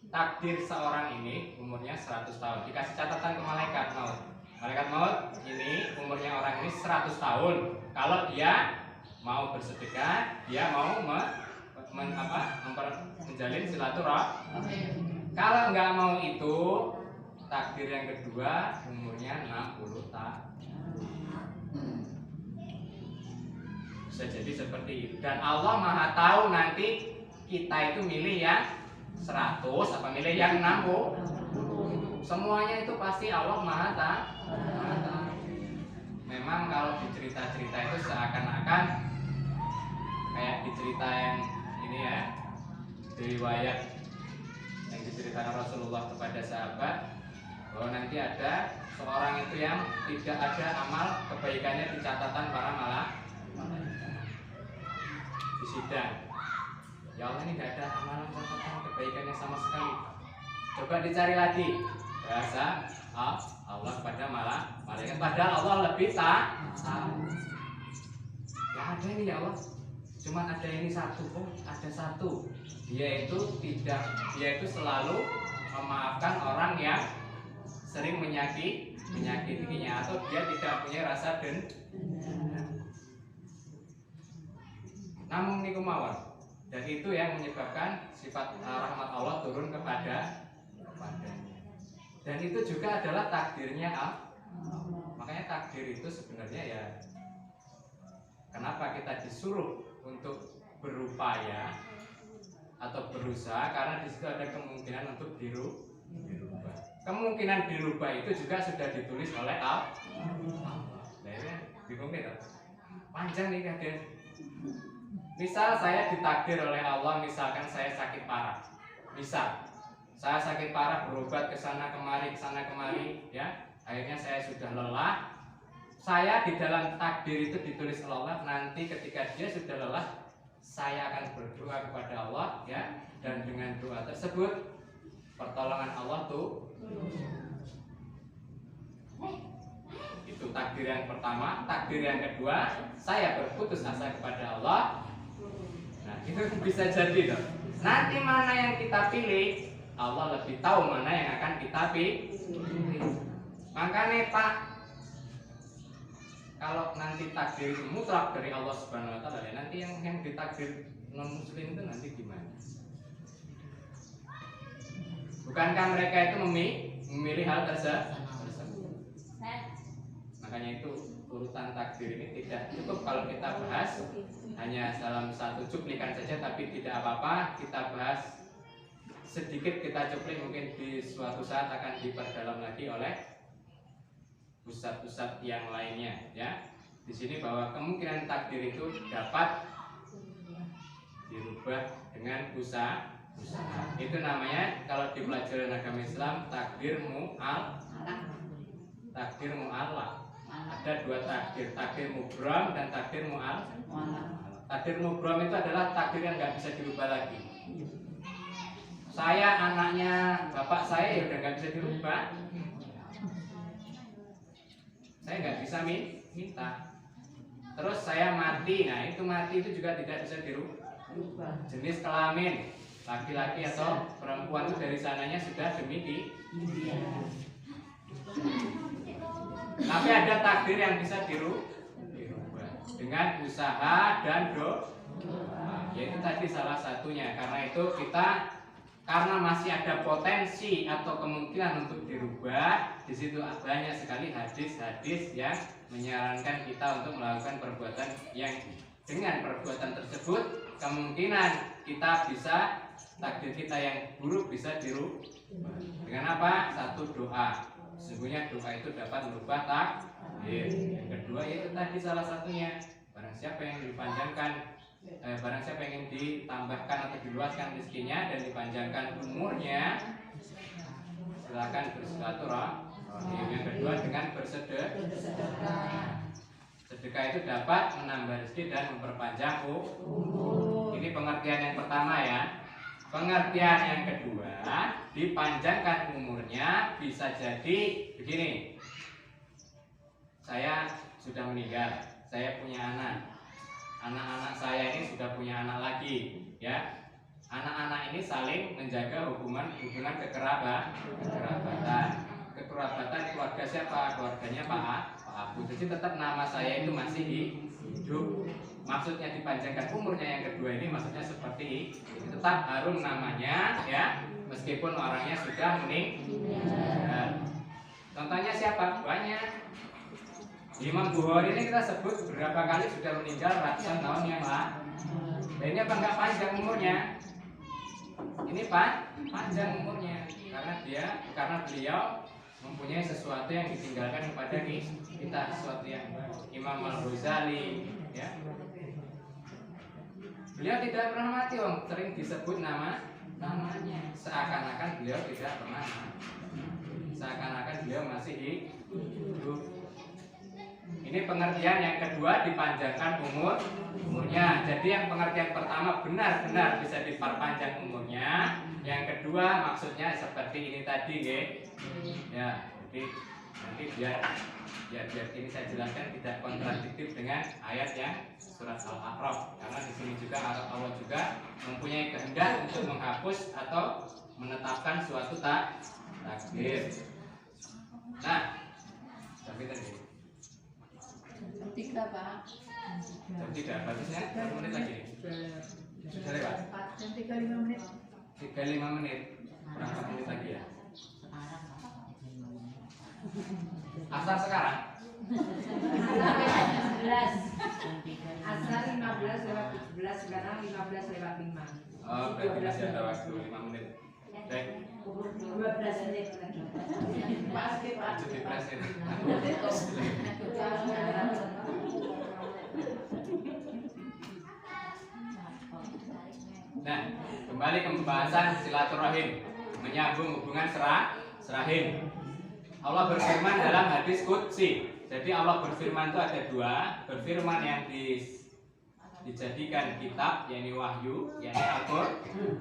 Takdir seorang ini umurnya 100 tahun. Dikasih catatan ke malaikat maut. Malaikat maut ini umurnya orang ini 100 tahun. Kalau dia mau bersedekah, dia mau menjalin silaturahmi. Kalau nggak mau itu, takdir yang kedua umurnya 60 tahun. Bisa jadi seperti itu. Dan Allah Maha tahu nanti kita itu milih yang 100 apa milih yang 60. Semuanya itu pasti Allah Maha tahu. Memang kalau di cerita-cerita itu seakan-akan kayak di cerita yang ini ya, di riwayat yang diceritakan Rasulullah kepada sahabat bahwa nanti ada seorang itu yang tidak ada amal kebaikannya di catatan para malaikat di sidang. Ya Allah, ini tidak ada amalan catatan kebaikannya sama sekali. Coba dicari lagi. Bahasa Allah kepada malaikat, padahal Allah lebih tahu. Ya ada ini ya Allah, cuma ada ini satu. Oh ada satu. Dia itu selalu memaafkan orang yang sering menyakitinya atau dia tidak punya rasa dendam. Namun niku mawon, dan itu yang menyebabkan sifat rahmat Allah turun kepadanya. Dan itu juga adalah takdirnya Allah. Makanya takdir itu sebenarnya ya, kenapa kita disuruh untuk berupaya atau berusaha, karena di situ ada kemungkinan untuk dirubah. Kemungkinan dirubah itu juga sudah ditulis oleh Allah. Nah ini bingung nih, panjang nih kaden. Misal saya ditakdir oleh Allah, misalkan saya sakit parah. Misal saya sakit parah, berobat ke sana kemari, ya. Akhirnya saya sudah lelah. Saya di dalam takdir itu ditulis oleh Allah, nanti ketika dia sudah lelah, saya akan berdoa kepada Allah, ya. Dan dengan doa tersebut pertolongan Allah tuh. Itu takdir yang pertama. Takdir yang kedua, saya berputus asa kepada Allah. Nah, itu bisa jadi tuh. Nanti mana yang kita pilih, Allah lebih tahu mana yang akan kita pilih. Makanya Pak, kalau nanti takdir itu mutlak dari Allah Subhanahu Wa Taala, nanti yang ditakdir non Muslim itu nanti gimana? Bukankah mereka itu memilih hal tersebut? Makanya itu urutan takdir ini tidak cukup kalau kita bahas hanya dalam satu cuplikan saja, tapi tidak apa-apa kita bahas sedikit, kita cuplik, mungkin di suatu saat akan diperdalam lagi oleh pusat-pusat yang lainnya, ya. Di sini bahwa kemungkinan takdir itu dapat dirubah dengan usaha. Itu namanya kalau di pelajaran agama Islam takdir mu'allaq. Ada dua takdir, takdir mubram dan takdir mu'allaq. Takdir mubram itu adalah takdir yang nggak bisa dirubah lagi. Saya anaknya bapak saya, ya udah nggak bisa dirubah. Saya nggak bisa minta. Terus saya mati, nah itu mati itu juga tidak bisa dirubah. Jenis kelamin laki-laki atau perempuan itu dari sananya sudah demikian. Tapi ada takdir yang bisa dirubah dengan usaha dan doa. Yaitu tadi salah satunya. Karena itu kita, karena masih ada potensi atau kemungkinan untuk dirubah, di situ banyak sekali hadis-hadis yang menyarankan kita untuk melakukan perbuatan yang dengan perbuatan tersebut kemungkinan kita bisa, takdir kita yang buruk bisa dirubah. Dengan apa? Satu, doa. Sesungguhnya doa itu dapat merubah takdir. Yang kedua yaitu tadi salah satunya, barang siapa yang dipanjangkan, barang siapa yang ingin ditambahkan atau diluaskan rezekinya dan dipanjangkan umurnya, silakan bersilaturahmi. Yang kedua dengan bersedekah. Sedekah itu dapat menambah rezeki dan memperpanjang umur. Ini pengertian yang pertama, ya. Pengertian yang kedua, dipanjangkan umurnya bisa jadi begini. Saya sudah meninggal, saya punya anak. Anak-anak saya ini sudah punya anak lagi, ya. Anak-anak ini saling menjaga hubungan kekerabatan keluarga siapa? Keluarganya Pak Abu. Jadi tetap nama saya itu masih hidup. Maksudnya dipanjangkan umurnya yang kedua ini maksudnya seperti ini. Tetap harum namanya, ya, meskipun orangnya sudah meninggal. Contohnya siapa? Banyak. Imam Bukhari ini kita sebut berapa kali sudah meninggal ratusan tahun yang lalu. Dan ini apa enggak panjang umurnya? Ini panjang umurnya karena beliau mempunyai sesuatu yang ditinggalkan kepada kita, sesuatu yang Imam Al-Ghazali, ya. Beliau tidak pernah mati, sering disebut namanya. Seakan-akan beliau tidak pernah mati. Seakan-akan beliau masih hidup. Ini pengertian yang kedua, dipanjangkan umurnya. Jadi yang pengertian pertama benar-benar bisa diperpanjang umurnya. Yang kedua maksudnya seperti ini tadi, ya. Jadi nanti biar ini saya jelaskan tidak kontradiktif dengan ayat yang surat Al-A'raf. Karena di sini juga Allah juga mempunyai kehendak untuk menghapus atau menetapkan suatu takdir. Nah, tapi tadi Jam 3 Pak. jam 3, bagusnya berapa menit lagi? Sudah lewat? Jam 3 5 menit. 3-5 menit, kurang 4 menit lagi ya. Asar sekarang? Asar 15 lewat 17, sekarang 15 lewat 5. Oh, berarti masih ada waktu 5 menit. Baik, 12 menit lagi. Pasti Pak. lanjut di presin. Nah, kembali ke pembahasan silaturahim, menyambung hubungan serahim. Allah berfirman dalam hadis qudsi. Jadi Allah berfirman itu ada dua, berfirman yang dijadikan kitab, yakni wahyu, yakni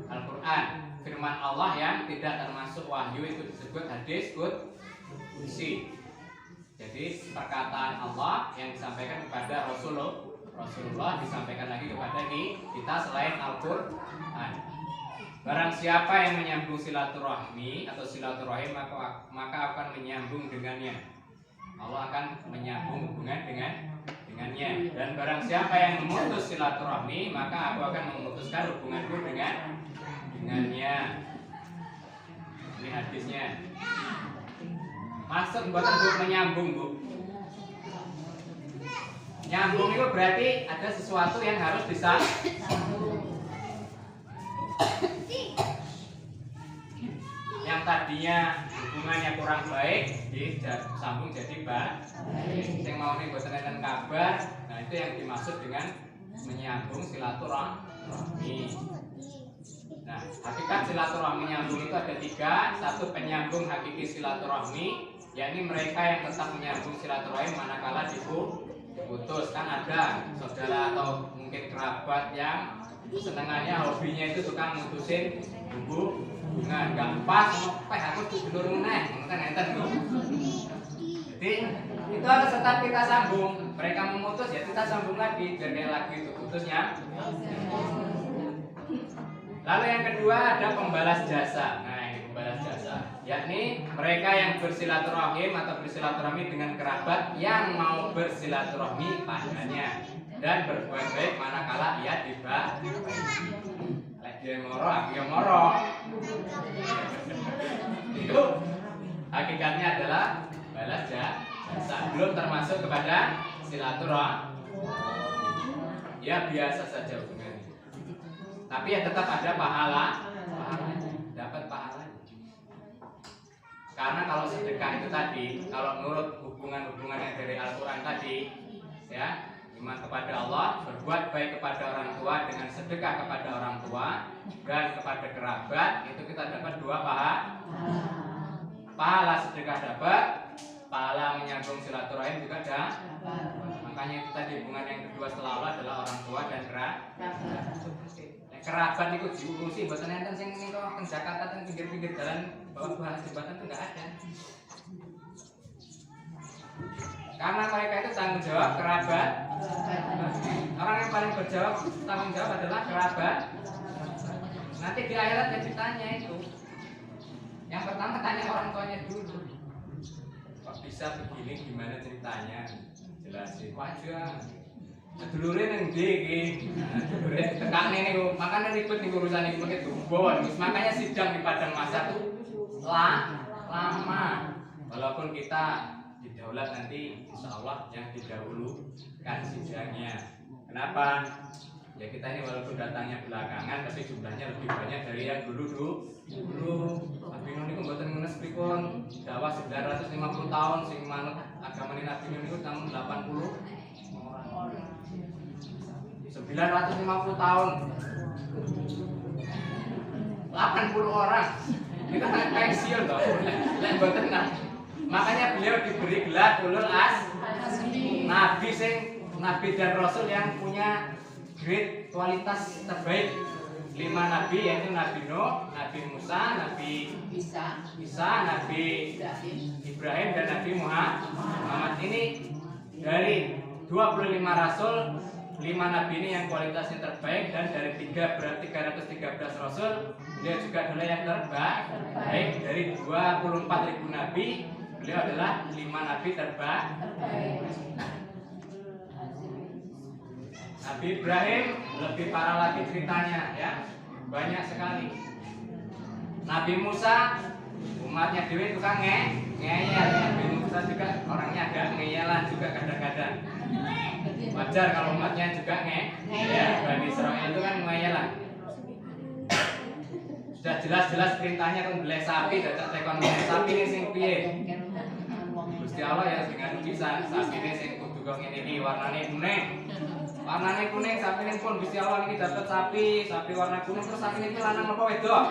Al-Quran. Firman Allah yang tidak termasuk wahyu itu disebut hadis qudsi. Jadi perkataan Allah yang disampaikan kepada Rasulullah disampaikan lagi kepada kita selain Al-Quran. Barang siapa yang menyambung silaturahmi atau silaturahim maka akan menyambung dengannya. Allah akan menyambung hubungan dengannya. Dan barang siapa yang memutus silaturahmi maka aku akan memutuskan hubunganku dengannya. Ini hadisnya. Maksud buatan Bu menyambung, Bu. Nyambung itu berarti ada sesuatu yang harus disambung. Yang tadinya hubungannya kurang baik disambung jadi baik. Yang mau nih buat enten kabar, nah itu yang dimaksud dengan menyambung silaturahmi. Nah, hakikat silaturahmi nyambung itu ada 3. Satu, penyambung hakiki silaturahmi, yakni mereka yang tetap menyambung silaturahim manakala diputus. Kan ada saudara atau mungkin kerabat yang senengannya hobinya itu suka mutusin hubungan, gampang aku dulur meneh, kan enten lho. Jadi itu harus tetap kita sambung. Mereka memutus ya kita sambung lagi, biar lagi itu putusnya. Lalu yang kedua ada pembalas jasa. Nah, ini pembalas jasa, yakni mereka yang bersilaturahim atau bersilaturahmi dengan kerabat yang mau bersilaturahmi padanya dan berbuat baik manakala ia tiba. Lagi moro, aku moro. Itu hakikatnya adalah balas jasa. Belum termasuk kepada silaturahmi. Ya biasa saja hubungannya. Tapi ya tetap ada pahalanya, dapat pahalanya. Karena kalau sedekah itu tadi, kalau menurut hubungan-hubungan yang dari Al-Quran tadi, ya, iman kepada Allah, berbuat baik kepada orang tua dengan sedekah kepada orang tua dan kepada kerabat, itu kita dapat 2 pahala sedekah dapat, pahala menyambung silaturahim juga ada. Makanya itu tadi hubungan yang kedua setelah Allah adalah orang tua dan kerabat itu diurusi, mboten enten sing ning teng Jakarta teng pinggir-pinggir jalan bawah jembatan itu enggak ada. Karena mereka itu tanggung jawab kerabat. Orang yang paling tanggung jawab adalah kerabat. Nanti di akhirat dia ditanya itu. Yang pertama tanya orang tuanya dulu. Kok bisa begini, gimana ceritanya? Jelasin wajah. Dulure nang ndi iki? Dulure tekane niku, makane ribet niku urusan iki mengke dumbon. Makanya sidang di padang masa tuh lama. Walaupun kita didaulat nanti insyaallah yang didahulukan sidangnya. Kenapa? Ya kita ini walaupun datangnya belakangan tapi jumlahnya lebih banyak dari yang dulu. Nabi Nuh niku mboten ngenes pripun, dakwah 950 tahun sing manut agama Nabi Nuh niku tahun 80 950 tahun 80 orang kita kan pensiun toh lek mboten nah. Makanya beliau diberi gelar ulul nabi nabi dan rasul yang punya grade kualitas terbaik. 5 nabi yaitu Nabi Nuh, Nabi Musa, Nabi Isa, Nabi Ibrahim dan Nabi Muhammad. Ini dari 25 rasul, 5 nabi ini yang kualitasnya terbaik, dan dari 313 rasul dia juga adalah yang terbaik. Dari 24.000 nabi beliau adalah 5 nabi terbaik. Nabi Ibrahim lebih parah lagi ceritanya ya, banyak sekali. Nabi Musa umatnya dewi tukang ngeyel. Nabi Musa juga orangnya agak ngeyelan juga kadang-kadang. Wajar kalau umatnya juga ngeyel. Bani Israel itu kan ngeyelan. Sudah jelas-jelas perintahnya kan beli sapi, dadak tekon sapi ini sing piye. Gusti Allah ya dengan bisa sapi ini sing kudu kok ngene iki warnane kuning. Warnane kuning sapi ini pun Gusti Allah niki dapat sapi warna kuning terus sapi ini lanang apa wedok?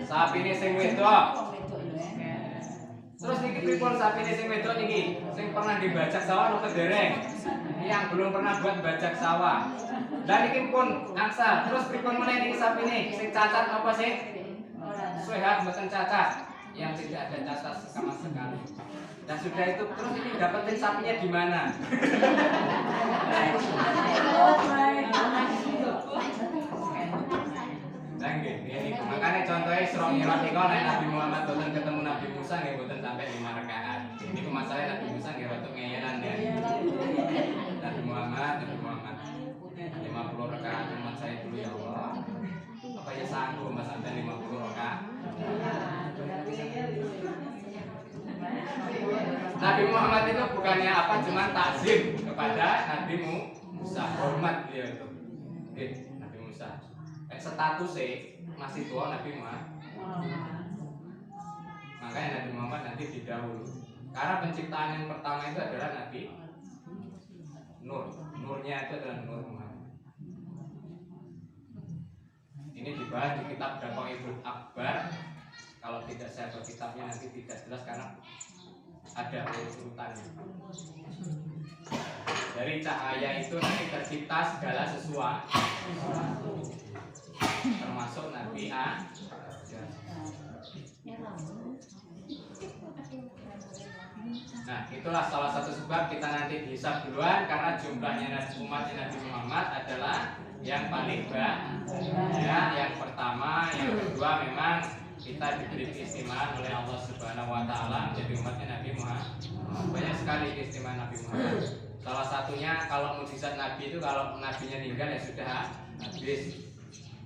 Sapi ini sing wedok. Terus niki pripun sapi ini sing wedok niki? Sing pernah dibajak sawah atau dereng? Yang belum pernah buat bajak sawah. Dan niki pun angsa. Terus pripun meneh niki sapi ini? Sing cacat apa sih? Sehat mboten cacat. Yang tidak ada cacat sama sekali. Dan sudah itu terus ini dapetin sapinya di mana? Ini makanya contohnya Isra Mi'raj niku nek Nabi Muhammad boten ketemu Nabi Musa nggih boten sampai 5 rakaat. Ini masalah Nabi Musa nggih rada ngeyelan ya. Nabi Muhammad 50 rakaat umat saya dulu ya Allah. Apa ya sanggup Mas sampai 50 rakaat? Nabi Muhammad itu bukannya apa, cuman takzim kepada Nabi Musa, hormat dia itu. Oke, Nabi Musa. Statusnya masih tua Nabi Muhammad. Makanya Nabi Muhammad nanti didahului. Karena penciptaan yang pertama itu adalah Nabi Nur. Nurnya itu adalah Nur Muhammad. Ini dibahas di kitab Daqaiqul Akbar. Kalau tidak saya baca kitabnya nanti tidak jelas karena ada urutannya. Dari cahaya itu nanti tercipta segala sesuatu, termasuk Nabi Adam. Nah, itulah salah satu sebab kita nanti dihisab duluan karena jumlahnya umatnya Nabi Muhammad adalah yang paling banyak. Ya, yang pertama, yang kedua memang kita diberi keistimewaan oleh Allah Subhanahu wa taala menjadi umatnya Nabi Muhammad. Banyak sekali keistimewaan Nabi Muhammad. Salah satunya kalau mukjizat Nabi itu kalau nabinya meninggal ya sudah habis.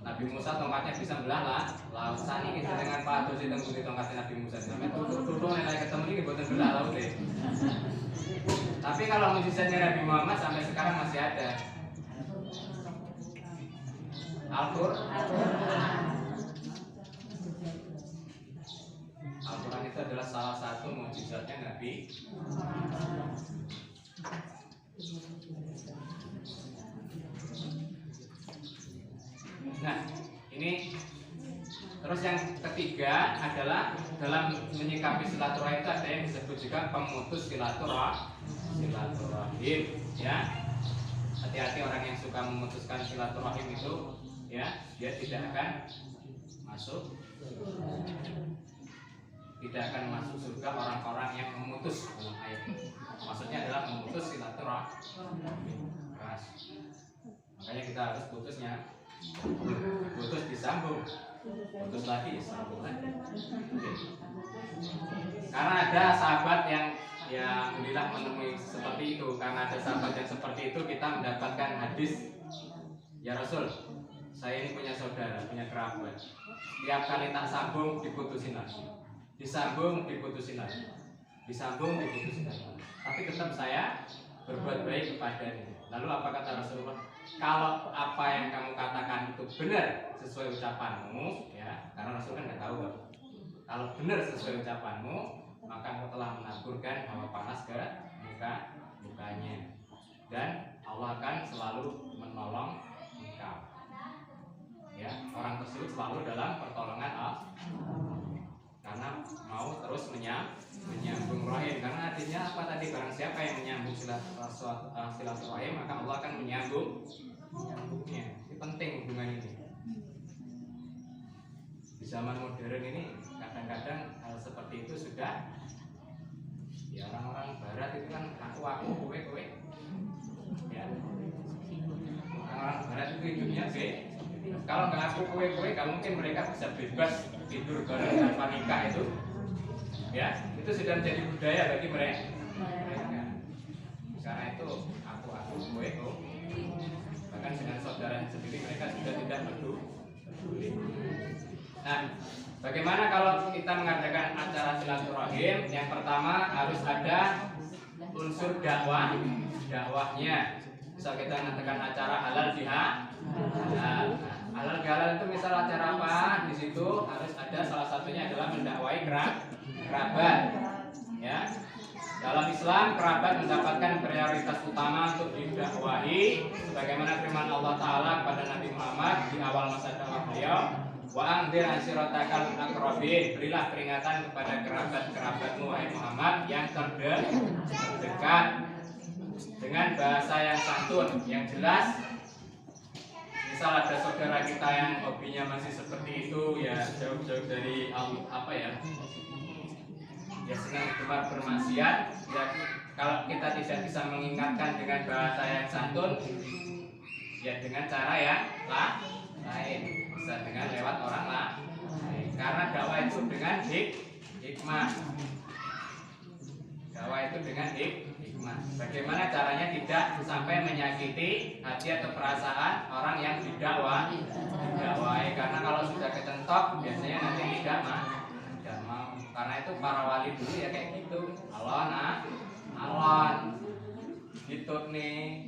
Nabi Musa tongkatnya bisa belah laut. Sani kita dengan Pak Dosi tengku di tongkatnya Nabi Musa. Sampai tutup nilai ketemu ini buatan belah laut deh. Tapi kalau mukjizatnya Nabi Muhammad sampai sekarang masih ada. Al-Quran itu adalah salah satu mukjizatnya Nabi. Nah, ini terus yang ketiga adalah dalam menyikapi silaturahim itu ada yang disebut juga pemutus silaturahim, ya. Hati-hati orang yang suka memutuskan silaturahim itu, ya, dia tidak akan masuk surga orang-orang yang memutus dalam ayat. Maksudnya adalah memutus silaturahim. Makanya kita harus putusnya. Putus disambung, putus lagi disambung lagi. Karena ada sahabat yang alhamdulillah menemui seperti itu. Karena ada sahabat yang seperti itu kita mendapatkan hadis, ya Rasul, saya ini punya saudara, punya kerabat. Tiap kali tak sambung diputusin lagi, disambung diputusin lagi, disambung diputusin lagi. Tapi tetap saya berbuat baik kepadanya. Lalu apa kata Rasulullah? Kalau apa yang kamu katakan itu benar sesuai ucapanmu, ya, karena Rasul kan nggak tahu kan. Kalau benar sesuai ucapanmu, maka engkau telah menaburkan hawa panas ke mukanya, dan Allah akan selalu menolong engkau. Ya, orang tersebut selalu dalam pertolongan Allah, karena mau terus menyambung rahim. Karena artinya apa tadi? Barang siapa yang menyambung silaturahim, maka Allah akan menyambungnya. Ini penting hubungan ini. Di zaman modern ini kadang-kadang hal seperti itu sudah, ya, orang-orang Barat itu kan aku kowe. Ya, orang-orang Barat itu hidupnya kalau nggak aku kowe, nggak mungkin mereka bisa bebas tidur bareng tanpa nikah itu. Ya, itu sudah menjadi budaya bagi mereka. Karena itu aku gue. Bahkan dengan saudara sendiri mereka sudah tidak peduli. Nah, bagaimana kalau kita mengadakan acara silaturahim? Yang pertama harus ada unsur dakwahnya. Misal kita mengadakan acara halal bihalal. Halal bihalal itu misal acara apa? Di situ harus ada salah satunya adalah mendakwai kerabat. Ya. Dalam Islam kerabat mendapatkan prioritas utama untuk didakwahi sebagaimana firman Allah Ta'ala kepada Nabi Muhammad di awal masa dakwah beliau, wa anzir ashiratakal aqrabin, berilah peringatan kepada kerabat-kerabatmu wahai Muhammad yang terdekat dengan bahasa yang santun, yang jelas. Misal ada saudara kita yang hobinya masih seperti itu, ya jauh-jauh dari ya senang gemar bermaksiat, ya kalau kita tidak bisa mengingatkan dengan bahasa yang santun, ya dengan cara yang lain, bisa dengan lewat orang lain. Karena dakwah itu dengan hikmah. Dakwah itu dengan hikmah. Bagaimana caranya tidak sampai menyakiti hati atau perasaan orang yang didakwahi. Karena kalau sudah kecentok, biasanya nanti tidak mau. Karena itu para wali dulu ya kayak gitu. Alon gitu nih.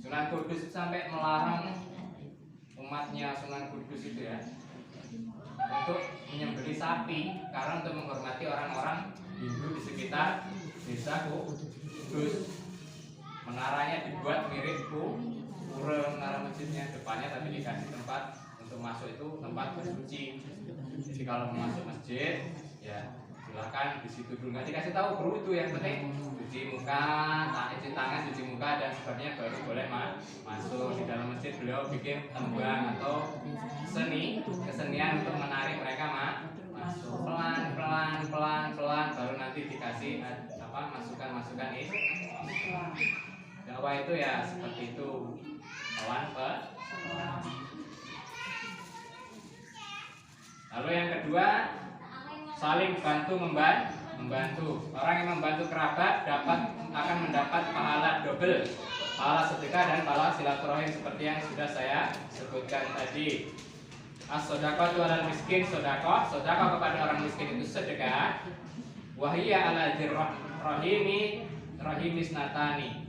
Sunan Kudus sampai melarang umatnya Sunan Kudus itu ya untuk menyembelih sapi karena untuk menghormati orang-orang Hindu di sekitar desa Kudus. Menaranya dibuat mirip pura menara masjidnya, depannya tapi dikasih tempat untuk masuk itu tempat bersuci. Jadi kalau mau masuk masjid ya silakan di situ dulu, nggak dikasih tahu bro, itu yang penting cuci muka, cuci tangan, cuci muka dan sebagainya baru boleh masuk. Di dalam masjid beliau bikin tembang atau kesenian untuk menarik mereka masuk pelan baru nanti dikasih masukan itu. Dakwah itu ya seperti itu, pelan. Lalu yang kedua, saling membantu. Orang yang membantu kerabat akan mendapat pahala double, pahala sedekah dan pahala silaturahim seperti yang sudah saya sebutkan tadi. As-shadaqatu 'alal miskin, sedekah kepada orang miskin itu sedekah. Wa hiya 'ala rahimis natani.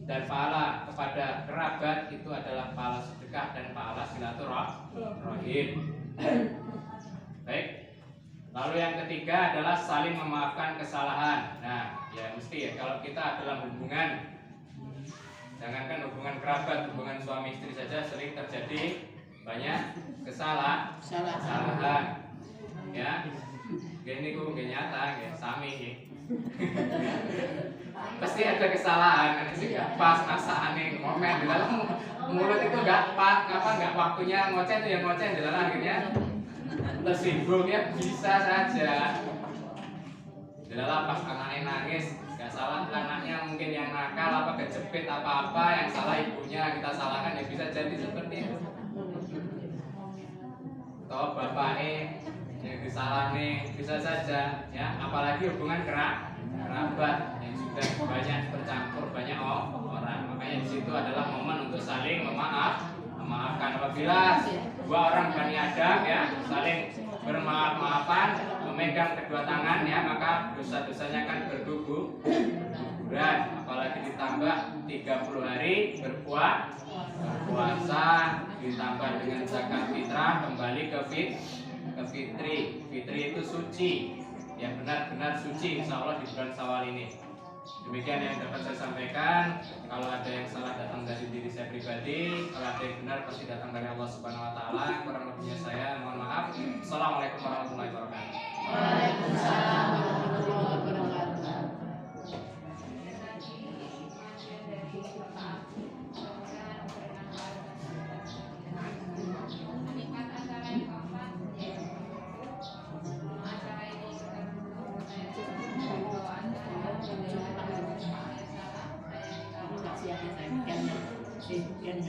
Dan pahala kepada kerabat itu adalah pahala sedekah dan pahala silaturahim. Baik. Lalu yang ketiga adalah saling memaafkan kesalahan. Nah, ya mesti ya kalau kita dalam hubungan, jangankan hubungan kerabat, hubungan suami istri saja sering terjadi banyak kesalahan. Ya, gini ku gak nyata, ya sami. Pasti ada kesalahan, nanti sih gak pas masakannya momen di dalam mulut itu gak pas, nggak waktunya ngoceh itu yang ngoceh di dalam akhirnya tersinggung ya bisa saja. Jelas pas anaknya nangis, gak salah anaknya mungkin yang nakal apa kejepit apa yang salah ibunya kita salahkan ya bisa jadi seperti itu. Atau bapaknya yang disalahkan bisa saja ya, apalagi hubungan kerabat yang sudah banyak bercampur banyak orang. Makanya di situ adalah momen untuk saling memaafkan. Apabila dua orang Bani Adam ya saling bermaaf-maafan, memegang kedua tangan ya, maka dosa-dosanya akan berguguran. Apalagi ditambah 30 hari berpuasa, ditambah dengan zakat fitrah, kembali ke fitri. Fitri itu suci, yang benar-benar suci insya Allah di bulan Syawal ini. Demikian yang dapat saya sampaikan. Kalau ada yang salah datang dari diri saya pribadi, kalau ada yang benar pasti datang dari Allah Subhanahu Wa Taala. Kurang lebihnya saya mohon maaf. Assalamualaikum warahmatullahi wabarakatuh. Waalaikumsalam warahmatullahi wabarakatuh. Yang